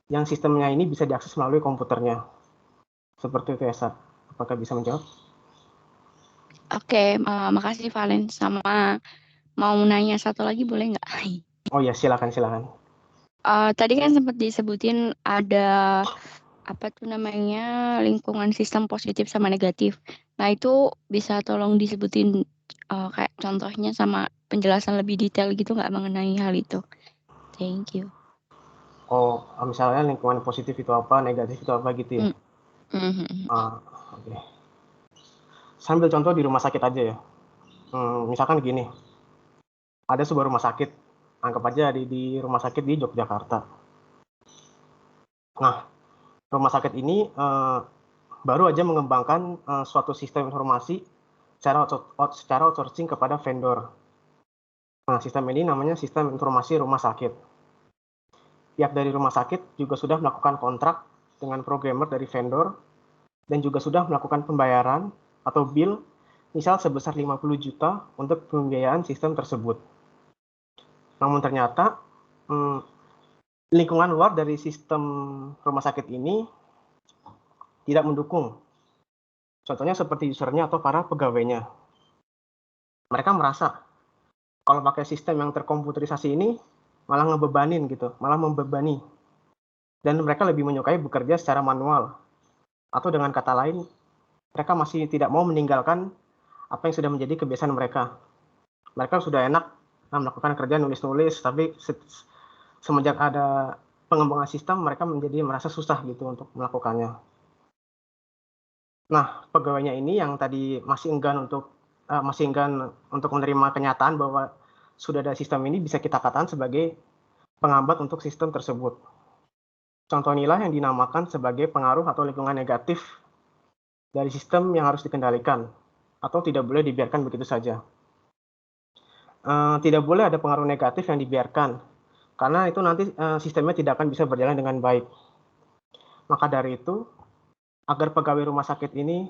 yang sistemnya ini bisa diakses melalui komputernya. Seperti itu ya, Sa. Apakah bisa menjawab? Oke, makasih Valen. Sama mau nanya satu lagi boleh nggak? Oh ya, silakan. Tadi kan sempat disebutin ada apa tuh namanya lingkungan sistem positif sama negatif. Nah itu bisa tolong disebutin kayak contohnya sama penjelasan lebih detail gitu nggak mengenai hal itu? Thank you. Oh, misalnya lingkungan positif itu apa, negatif itu apa gitu ya? Oke. Sambil contoh di rumah sakit aja ya. Misalkan gini, ada sebuah rumah sakit, anggap aja di rumah sakit di Yogyakarta. Nah, rumah sakit ini baru aja mengembangkan suatu sistem informasi secara outsourcing kepada vendor. Nah, sistem ini namanya sistem informasi rumah sakit. Pihak dari rumah sakit juga sudah melakukan kontrak dengan programmer dari vendor dan juga sudah melakukan pembayaran atau bill misal sebesar 50 juta untuk pembiayaan sistem tersebut. Namun ternyata lingkungan luar dari sistem rumah sakit ini tidak mendukung. Contohnya seperti usernya atau para pegawainya. Mereka merasa kalau pakai sistem yang terkomputerisasi ini malah ngebebanin gitu, malah membebani. Dan mereka lebih menyukai bekerja secara manual. Atau dengan kata lain, mereka masih tidak mau meninggalkan apa yang sudah menjadi kebiasaan mereka. Mereka sudah enak melakukan kerja nulis-nulis, tapi semenjak ada pengembangan sistem, mereka menjadi merasa susah gitu untuk melakukannya. Nah, pegawainya ini yang tadi masih enggan untuk menerima kenyataan bahwa sudah ada sistem ini, bisa kita katakan sebagai penghambat untuk sistem tersebut. Contoh inilah yang dinamakan sebagai pengaruh atau lingkungan negatif dari sistem yang harus dikendalikan atau tidak boleh dibiarkan begitu saja. Tidak boleh ada pengaruh negatif yang dibiarkan, karena itu nanti sistemnya tidak akan bisa berjalan dengan baik. Maka dari itu, agar pegawai rumah sakit ini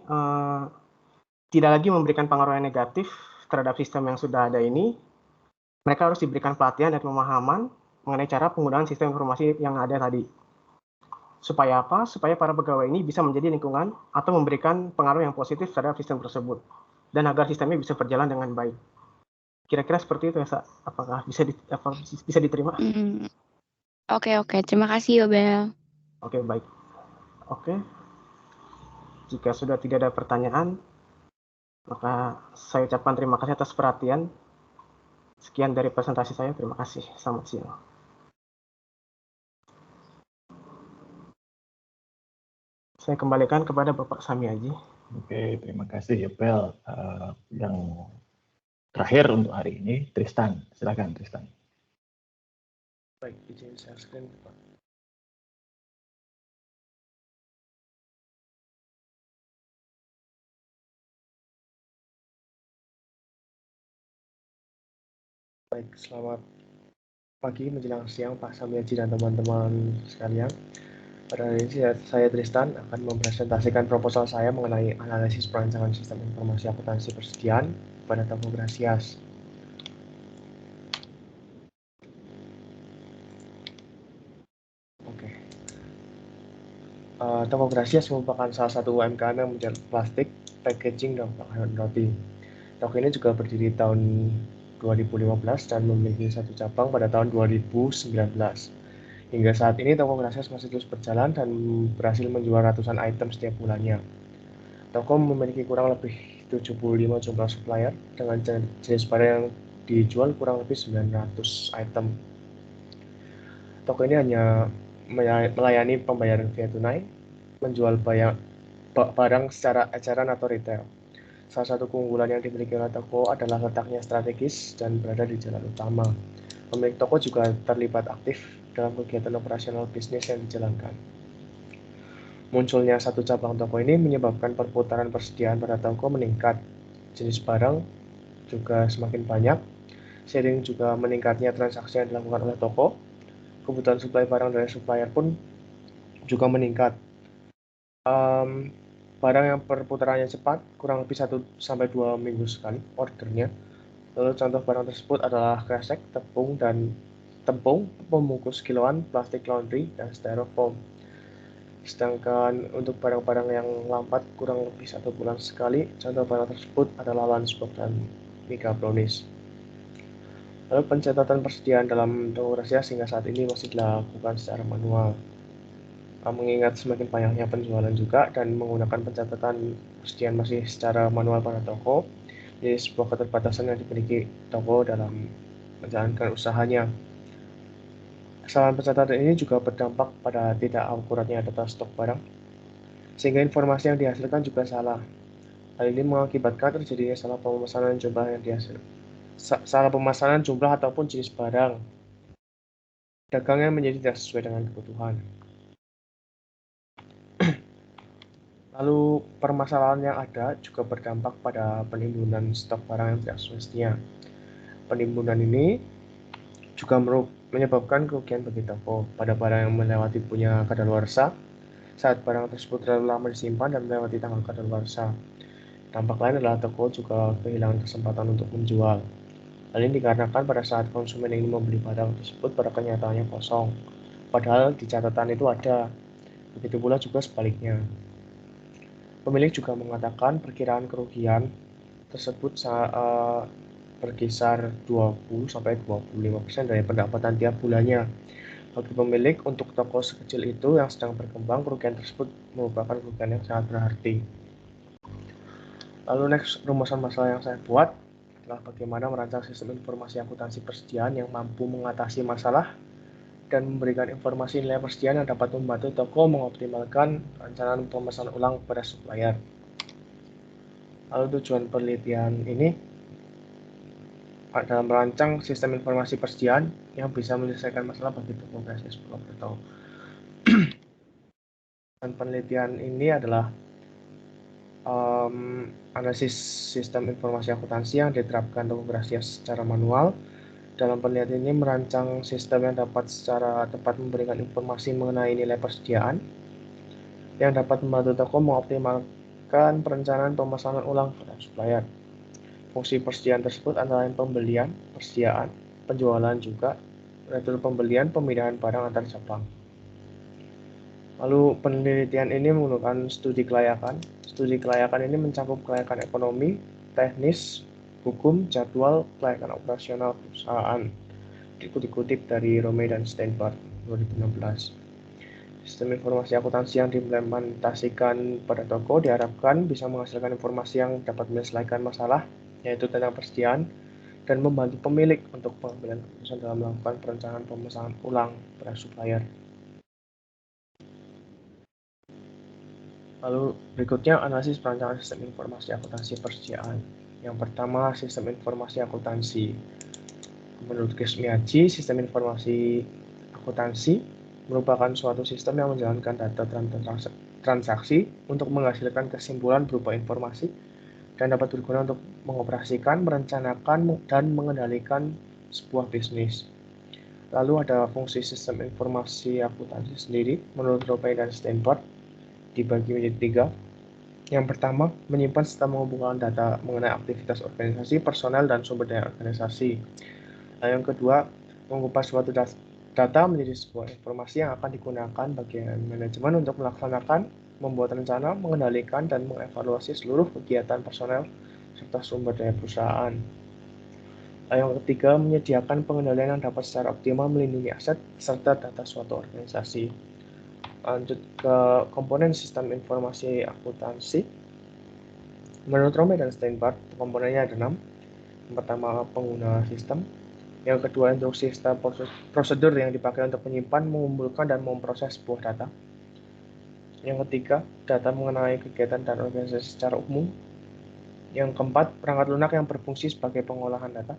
tidak lagi memberikan pengaruh yang negatif terhadap sistem yang sudah ada ini, mereka harus diberikan pelatihan dan pemahaman mengenai cara penggunaan sistem informasi yang ada tadi. Supaya apa? Supaya para pegawai ini bisa menjadi lingkungan atau memberikan pengaruh yang positif terhadap sistem tersebut. Dan agar sistemnya bisa berjalan dengan baik. Kira-kira seperti itu ya, Sa. Apakah bisa diterima? Oke. Terima kasih, Yobel. Oke, baik. Oke. Jika sudah tidak ada pertanyaan, maka saya ucapkan terima kasih atas perhatian. Sekian dari presentasi saya. Terima kasih. Selamat siang. Saya kembalikan kepada Bapak Sami Aji. Oke, terima kasih Yobel. Yang terakhir untuk hari ini, Tristan. Silakan, Tristan. Baik, izin share screen, Pak. Baik, selamat pagi menjelang siang Pak Sami Aji dan teman-teman sekalian. Pada hari ini saya Tristan akan mempresentasikan proposal saya mengenai analisis perancangan sistem informasi akuntansi persediaan pada Tamu Gracias. Toko Gracias merupakan salah satu UMKM yang menjual plastik, packaging, dan makanan roti. Toko ini juga berdiri tahun 2015 dan memiliki satu cabang pada tahun 2019. Hingga saat ini Toko Gracias masih terus berjalan dan berhasil menjual ratusan item setiap bulannya. Toko memiliki kurang lebih 75 jumlah supplier dengan jenis barang yang dijual kurang lebih 900 item. Toko ini hanya melayani pembayaran via tunai, menjual barang secara eceran atau retail. Salah satu keunggulan yang dimiliki oleh toko adalah letaknya strategis dan berada di jalan utama. Pemilik toko juga terlibat aktif dalam kegiatan operasional bisnis yang dijalankan. Munculnya satu cabang toko ini menyebabkan perputaran persediaan pada toko meningkat. Jenis barang juga semakin banyak, seiring juga meningkatnya transaksi yang dilakukan oleh toko. Kebutuhan suplai barang dari supplier pun juga meningkat. Barang yang perputarannya cepat, kurang lebih 1-2 minggu sekali ordernya. Lalu contoh barang tersebut adalah kresek, tepung, pembungkus kiloan, plastik laundry, dan styrofoam. Sedangkan untuk barang-barang yang lambat kurang lebih 1 bulan sekali, contoh barang tersebut adalah lunchbox dan mika brownies. Lalu pencatatan persediaan dalam Toko Gracias hingga saat ini masih dilakukan secara manual. Mengingat semakin banyaknya penjualan juga dan menggunakan pencatatan persediaan masih secara manual pada toko, jadi sebuah keterbatasan yang dimiliki toko dalam menjalankan usahanya. Kesalahan pencatatan ini juga berdampak pada tidak akuratnya data stok barang, sehingga informasi yang dihasilkan juga salah. Hal ini mengakibatkan terjadinya salah pemesanan jumlah ataupun jenis barang. Dagangnya menjadi tidak sesuai dengan kebutuhan. Lalu permasalahan yang ada juga berdampak pada penimbunan stok barang yang tidak semestinya. Penimbunan ini juga menyebabkan kerugian bagi toko pada barang yang melewati punya kadaluarsa saat barang tersebut terlalu lama disimpan dan melewati tanggal kadaluarsa. Dampak lain adalah toko juga kehilangan kesempatan untuk menjual. Hal ini dikarenakan pada saat konsumen ingin membeli barang tersebut pada kenyataannya kosong, padahal di catatan itu ada. Begitu pula juga sebaliknya. Pemilik juga mengatakan perkiraan kerugian tersebut berkisar 20-25% dari pendapatan tiap bulannya. Bagi pemilik, untuk toko sekecil itu yang sedang berkembang, kerugian tersebut merupakan kerugian yang sangat berarti. Lalu next, rumusan masalah yang saya buat adalah bagaimana merancang sistem informasi akuntansi persediaan yang mampu mengatasi masalah dan memberikan informasi nilai persediaan yang dapat membantu toko mengoptimalkan perencanaan pemesanan ulang kepada supplier. Lalu tujuan penelitian ini dalam merancang sistem informasi persediaan yang bisa menyelesaikan masalah bagi toko Gracias Purwokerto. Dan penelitian ini adalah analisis sistem informasi akuntansi yang diterapkan Toko Gracias secara manual. Dalam penelitian ini merancang sistem yang dapat secara tepat memberikan informasi mengenai nilai persediaan yang dapat membantu toko mengoptimalkan perencanaan pemesanan ulang pada supplier. Fungsi persediaan tersebut antara lain pembelian, persediaan, penjualan juga, retur pembelian, pemindahan barang antar cabang. Lalu penelitian ini menggunakan studi kelayakan. Studi kelayakan ini mencakup kelayakan ekonomi, teknis, hukum, jadwal, kelayakan operasional perusahaan. Dikutip dari Romey dan Steinbart 2016. Sistem informasi akuntansi yang diimplementasikan pada toko diharapkan bisa menghasilkan informasi yang dapat menyelesaikan masalah, yaitu tentang persediaan, dan membantu pemilik untuk pengambilan keputusan dalam melakukan perencanaan pemesanan ulang pada supplier. Lalu berikutnya analisis perancangan sistem informasi akuntansi persediaan. Yang pertama, sistem informasi akuntansi. Menurut Chris Miyaji, sistem informasi akuntansi merupakan suatu sistem yang menjalankan data transaksi untuk menghasilkan kesimpulan berupa informasi dan dapat berguna untuk mengoperasikan, merencanakan, dan mengendalikan sebuah bisnis. Lalu ada fungsi sistem informasi akuntansi sendiri menurut Romey dan Steinbart dibagi menjadi 3. Yang pertama, menyimpan serta mengumpulkan data mengenai aktivitas organisasi, personel, dan sumber daya organisasi. Yang kedua, mengupas suatu Data menjadi sebuah informasi yang akan digunakan bagian manajemen untuk melaksanakan, membuat rencana, mengendalikan, dan mengevaluasi seluruh kegiatan personel serta sumber daya perusahaan. Yang ketiga, menyediakan pengendalian yang dapat secara optimal melindungi aset serta data suatu organisasi. Lanjut ke komponen sistem informasi akuntansi. Menurut Rome dan Steinbart, komponennya ada 6. Yang pertama, pengguna sistem. Yang kedua, instruksi serta prosedur yang dipakai untuk menyimpan, mengumpulkan, dan memproses sebuah data. Yang ketiga, data mengenai kegiatan dan organisasi secara umum. Yang keempat, perangkat lunak yang berfungsi sebagai pengolahan data.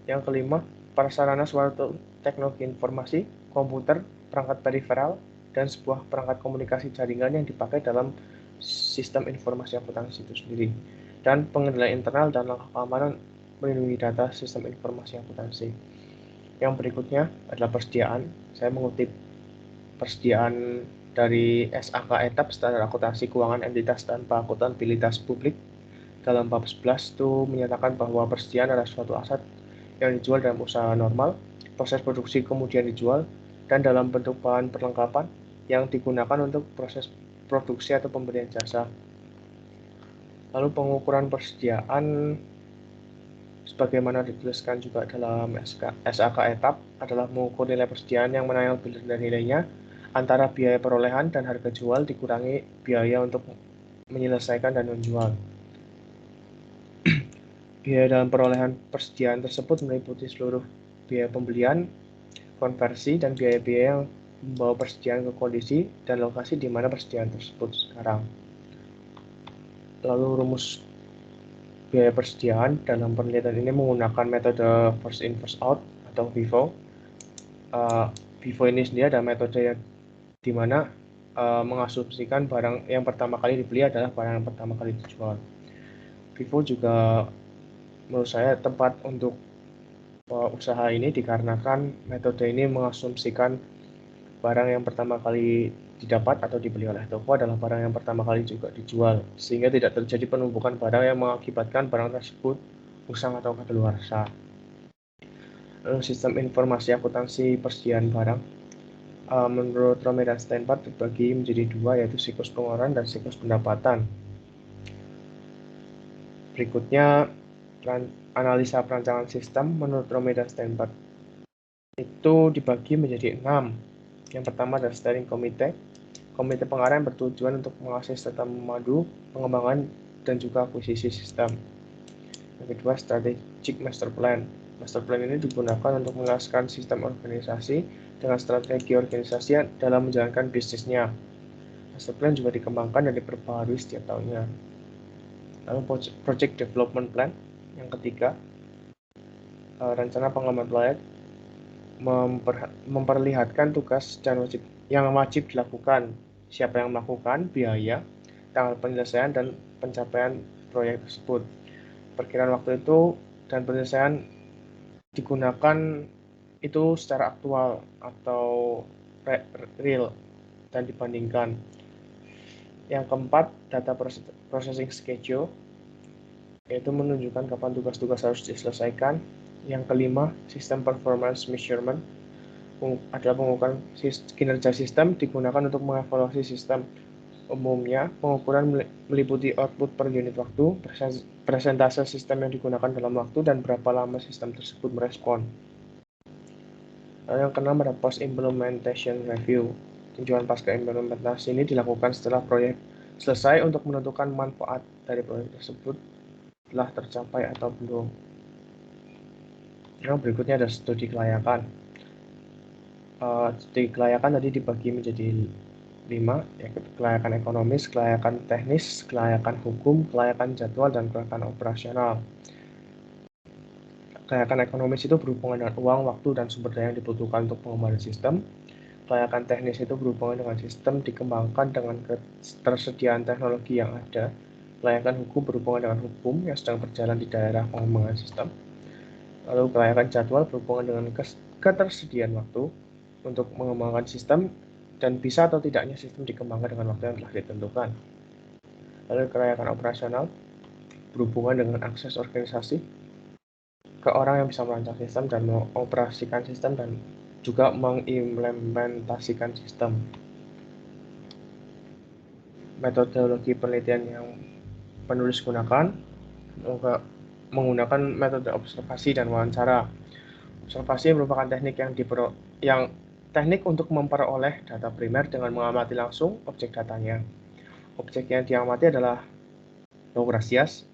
Yang kelima, prasarana suatu teknologi informasi, komputer, perangkat periferal, dan sebuah perangkat komunikasi jaringan yang dipakai dalam sistem informasi akuntansi itu sendiri. Dan pengendalian internal dan langkah keamanan melindungi data sistem informasi akuntansi. Yang berikutnya adalah persediaan. Saya mengutip persediaan dari SAK ETAP, Standar Akuntansi Keuangan Entitas Tanpa Akuntabilitas Publik. Dalam bab 11 itu menyatakan bahwa persediaan adalah suatu aset yang dijual dalam usaha normal, proses produksi kemudian dijual, dan dalam bentuk bahan perlengkapan yang digunakan untuk proses produksi atau pemberian jasa. Lalu pengukuran persediaan sebagaimana dituliskan juga dalam SAK ETAP adalah mengukur nilai persediaan yang mana yang lebih rendah nilainya antara biaya perolehan dan harga jual dikurangi biaya untuk menyelesaikan dan menjual. Biaya dalam perolehan persediaan tersebut meliputi seluruh biaya pembelian, konversi, dan biaya-biaya yang membawa persediaan ke kondisi dan lokasi di mana persediaan tersebut sekarang. Lalu rumus biaya persediaan dalam penelitian ini menggunakan metode first in first out atau FIFO. FIFO ini sendiri adalah metode di mana mengasumsikan barang yang pertama kali dibeli adalah barang yang pertama kali dijual. FIFO juga menurut saya tepat untuk usaha ini dikarenakan metode ini mengasumsikan barang yang pertama kali didapat atau dibeli oleh toko adalah barang yang pertama kali juga dijual, sehingga tidak terjadi penumpukan barang yang mengakibatkan barang tersebut usang atau kadaluarsa. Lalu sistem informasi akuntansi persediaan barang menurut Rome dan Steinbart dibagi menjadi 2, yaitu siklus pengeluaran dan siklus pendapatan. Berikutnya analisa perancangan sistem menurut Rome dan Steinbart itu dibagi menjadi 6. Yang pertama adalah steering committee. Komite pengarah yang bertujuan untuk mengawasi serta memandu pengembangan dan juga akuisisi sistem. Yang kedua, strategic master plan. Master plan ini digunakan untuk menjelaskan sistem organisasi dengan strategi organisasi dalam menjalankan bisnisnya. Master plan juga dikembangkan dan diperbaharui setiap tahunnya. Lalu project development plan. Yang ketiga, rencana pengembangan proyek memperlihatkan tugas dan yang wajib dilakukan, siapa yang melakukan, biaya, tanggal penyelesaian, dan pencapaian proyek tersebut. Perkiraan waktu itu dan penyelesaian digunakan itu secara aktual atau real dan dibandingkan. Yang keempat, data processing schedule, yaitu menunjukkan kapan tugas-tugas harus diselesaikan. Yang kelima, sistem performance measurement adalah pengukuran kinerja sistem digunakan untuk mengevaluasi sistem. Umumnya, pengukuran meliputi output per unit waktu, persentase sistem yang digunakan dalam waktu, dan berapa lama sistem tersebut merespon. Lalu yang keenam adalah post-implementation review. Tinjauan pasca implementasi ini dilakukan setelah proyek selesai untuk menentukan manfaat dari proyek tersebut telah tercapai atau belum. Yang berikutnya ada studi kelayakan. Studi kelayakan tadi dibagi menjadi 5, yaitu kelayakan ekonomis, kelayakan teknis, kelayakan hukum, kelayakan jadwal, dan kelayakan operasional. Kelayakan ekonomis itu berhubungan dengan uang, waktu, dan sumber daya yang dibutuhkan untuk pengembangan sistem. Kelayakan teknis itu berhubungan dengan sistem dikembangkan dengan ketersediaan teknologi yang ada. Kelayakan hukum berhubungan dengan hukum yang sedang berjalan di daerah pengembangan sistem. Lalu kelayakan jadwal berhubungan dengan ketersediaan waktu untuk mengembangkan sistem dan bisa atau tidaknya sistem dikembangkan dengan waktu yang telah ditentukan. Lalu kelayakan operasional berhubungan dengan akses organisasi ke orang yang bisa merancang sistem dan mengoperasikan sistem dan juga mengimplementasikan sistem. Metodologi penelitian yang penulis gunakan menggunakan metode observasi dan wawancara. Observasi merupakan teknik teknik untuk memperoleh data primer dengan mengamati langsung objek datanya. Objek yang diamati adalah Lograsias.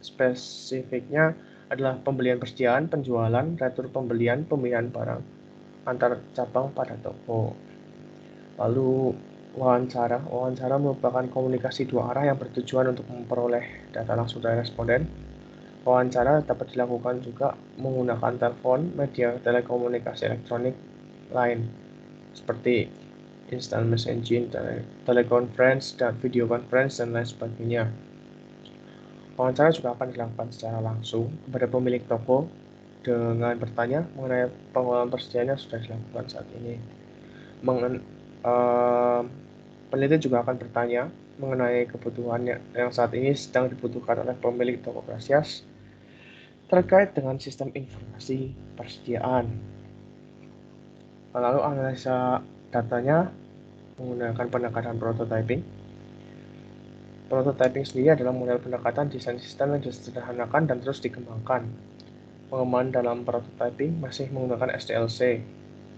Spesifiknya adalah pembelian persediaan, penjualan, retur pembelian, pemilihan barang antar cabang pada toko. Lalu wawancara. Wawancara merupakan komunikasi dua arah yang bertujuan untuk memperoleh data langsung dari responden. Wawancara dapat dilakukan juga menggunakan telepon, media telekomunikasi elektronik lain, seperti instant messaging, teleconference, dan video conference, dan lain sebagainya. Wawancara juga akan dilakukan secara langsung kepada pemilik toko dengan bertanya mengenai pengelolaan persediaan yang sudah dilakukan saat ini. Peneliti juga akan bertanya mengenai kebutuhan yang saat ini sedang dibutuhkan oleh pemilik toko Grasias terkait dengan sistem informasi persediaan. Lalu analisa datanya menggunakan pendekatan prototyping. Prototyping sendiri adalah model pendekatan desain sistem yang disederhanakan dan terus dikembangkan. Pengembangan dalam prototyping masih menggunakan SDLC.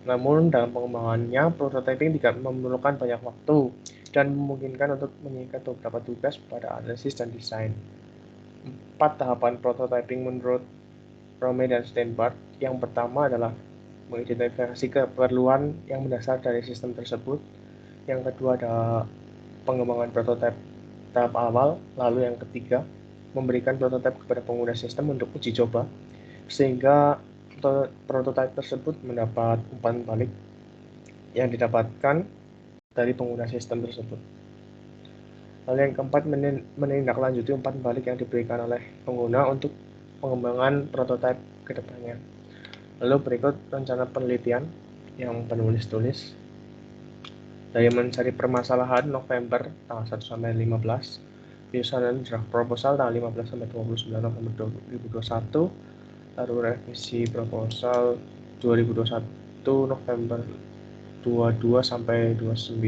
Namun dalam pengembangannya, prototyping tidak memerlukan banyak waktu dan memungkinkan untuk mengikat beberapa tugas pada analisis dan desain. 4 tahapan prototyping menurut Rome dan Steinbart. Yang pertama adalah mengidentifikasi keperluan yang mendasar dari sistem tersebut. Yang kedua adalah pengembangan prototipe tahap awal. Lalu yang ketiga, memberikan prototipe kepada pengguna sistem untuk uji coba, sehingga prototipe tersebut mendapat umpan balik yang didapatkan dari pengguna sistem tersebut. Lalu yang keempat, menindaklanjuti umpan balik yang diberikan oleh pengguna untuk pengembangan prototipe ke depannya. Lalu berikut rencana penelitian yang penulis tulis. Dari mencari permasalahan November tanggal 1 sampai 15, penyusunan draft proposal tanggal 15 sampai 29 November 2021, lalu revisi proposal 2021 November 22 sampai 29,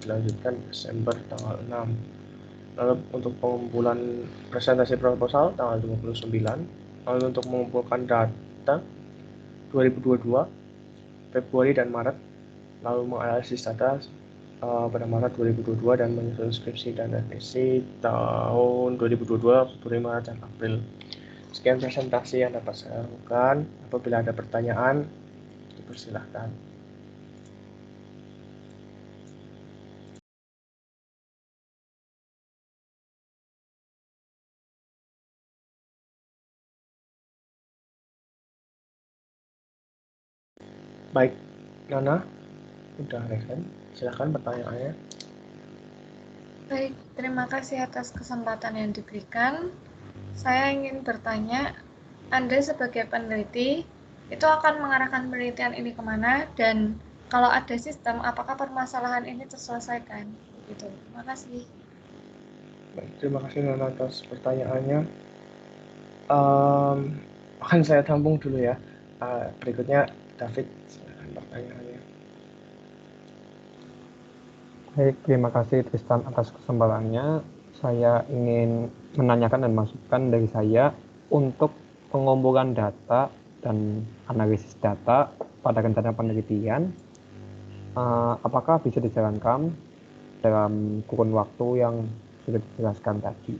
dilanjutkan Desember tanggal 6. Lalu untuk pengumpulan presentasi proposal tanggal 29, lalu untuk mengumpulkan data 2022 Februari dan Maret, lalu menganalisis data pada Maret 2022 dan menyusun skripsi dan revisi tahun 2022 Februari, Maret, dan April. Sekian presentasi yang dapat saya lakukan. Apabila ada pertanyaan, dipersilahkan. Baik, Nana, udah resen. Silahkan pertanyaannya. Baik, terima kasih atas kesempatan yang diberikan. Saya ingin bertanya, Anda sebagai peneliti, itu akan mengarahkan penelitian ini kemana, dan kalau ada sistem, apakah permasalahan ini terselesaikan? Gitu. Terima kasih. Baik, terima kasih Nana atas pertanyaannya. Akan saya tampung dulu ya. Berikutnya David, silakan pertanyaannya. Baik, terima kasih Tristan atas kesempatannya. Saya ingin menanyakan dan masukan dari saya untuk pengumpulan data dan analisis data pada rencana penelitian. Apakah bisa dijalankan dalam kurun waktu yang sudah dijelaskan tadi?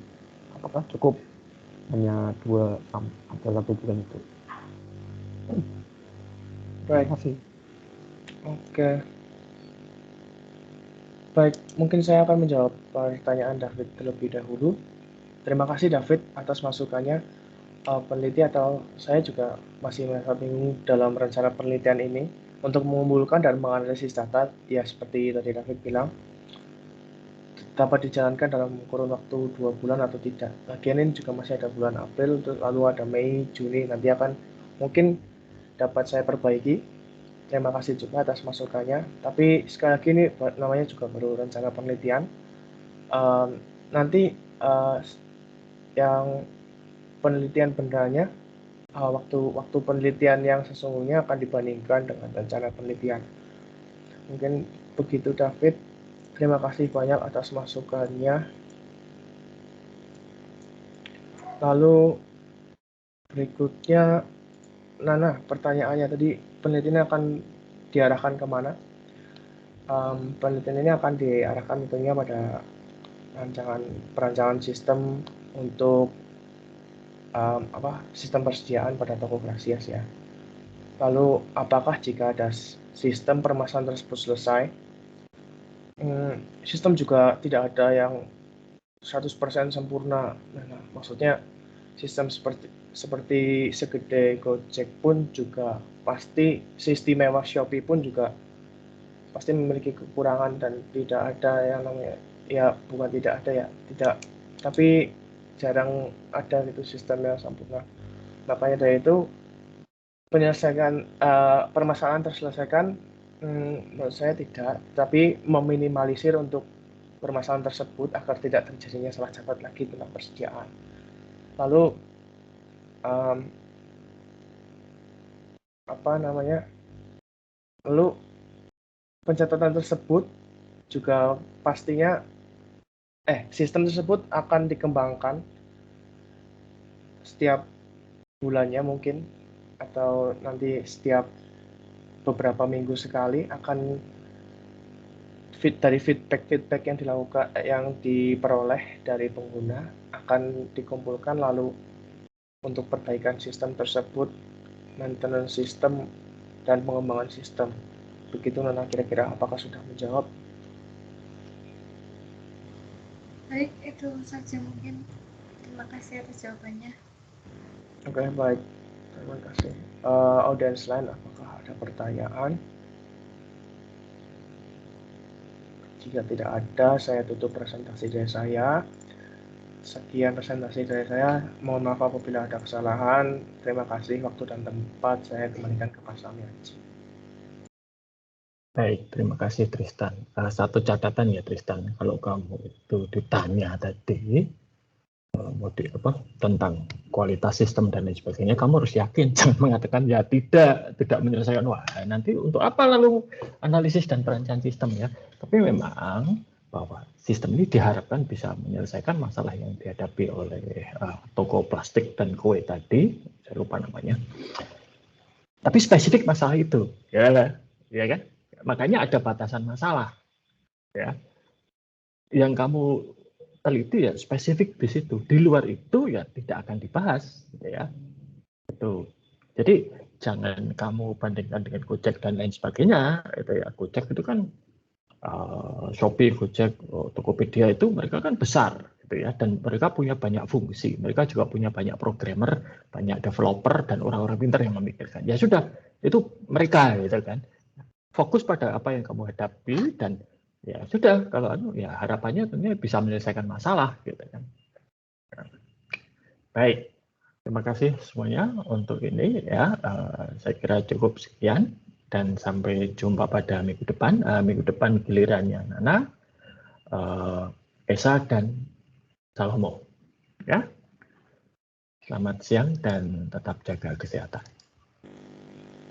Apakah cukup hanya 2 atau 1 bulan itu? Baik. Terima kasih. Oke. Baik, mungkin saya akan menjawab pertanyaan David terlebih dahulu. Terima kasih David atas masukannya. Peneliti atau saya juga masih merasa bingung dalam rencana penelitian ini untuk mengumpulkan dan menganalisis data, ya seperti tadi David bilang, dapat dijalankan dalam kurun waktu 2 bulan atau tidak. Lagian ini juga masih ada bulan April, lalu ada Mei, Juni, nanti akan mungkin dapat saya perbaiki. Terima kasih juga atas masukannya. Tapi sekali lagi ini namanya juga baru rencana penelitian. Nanti yang penelitian benernya waktu penelitian yang sesungguhnya akan dibandingkan dengan rencana penelitian. Mungkin begitu David. Terima kasih banyak atas masukannya. Lalu berikutnya, Nana, pertanyaannya tadi, penelitian akan diarahkan kemana? Penelitian ini akan diarahkan tentunya pada perancangan sistem untuk sistem persediaan pada toko Grasias ya. Lalu apakah jika ada sistem permasalahan tersebut selesai, sistem juga tidak ada yang 100% sempurna. Nah, maksudnya sistem seperti segede Gojek pun juga pasti, seistimewa Shopee pun juga pasti memiliki kekurangan dan tidak ada yang namanya, ya bukan tidak ada ya, tidak, tapi jarang ada gitu sistem yang sempurna. Makanya dari itu penyelesaian permasalahan terselesaikan, menurut saya tidak, tapi meminimalisir untuk permasalahan tersebut agar tidak terjadinya salah catat lagi tentang persediaan. Lalu lalu pencatatan tersebut juga pastinya sistem tersebut akan dikembangkan setiap bulannya mungkin, atau nanti setiap beberapa minggu sekali akan dari feedback yang dilakukan, yang diperoleh dari pengguna akan dikumpulkan, lalu untuk perbaikan sistem tersebut, maintenance sistem dan pengembangan sistem. Begitu Nana, kira-kira apakah sudah menjawab? Baik, itu saja mungkin. Terima kasih atas jawabannya. Oke, baik. Terima kasih. Audiens lain, apakah ada pertanyaan? Jika tidak ada, saya tutup presentasi dari saya. Sekian presentasi dari saya. Mohon maaf apabila ada kesalahan. Terima kasih. Waktu dan tempat saya kembalikan ke Pak Samiaji. Baik, terima kasih Tristan. Satu catatan ya Tristan, kalau kamu itu ditanya tadi tentang kualitas sistem dan lain sebagainya, kamu harus yakin, jangan mengatakan ya tidak menyelesaikan. Wah, nanti untuk apa lalu analisis dan perancangan sistem ya. Tapi memang bahwa sistem ini diharapkan bisa menyelesaikan masalah yang dihadapi oleh toko plastik dan kue tadi, saya lupa namanya. Tapi spesifik masalah itu, ya kan? Makanya ada batasan masalah, ya. Yang kamu teliti ya spesifik di situ. Di luar itu ya tidak akan dibahas, gitu ya. Itu. Jadi jangan kamu bandingkan dengan Gojek dan lain sebagainya. Itu ya, Gojek itu kan Shopee, Gojek, Tokopedia itu mereka kan besar, gitu ya. Dan mereka punya banyak fungsi. Mereka juga punya banyak programmer, banyak developer dan orang-orang pintar yang memikirkan. Ya sudah, itu mereka, gitu kan. Fokus pada apa yang kamu hadapi dan ya sudah, kalau ya harapannya tentunya bisa menyelesaikan masalah gitu kan. Baik, terima kasih semuanya untuk ini ya. Saya kira cukup sekian dan sampai jumpa pada minggu depan. Minggu depan gilirannya Nana, Esa dan Salomo. Ya. Selamat siang dan tetap jaga kesehatan.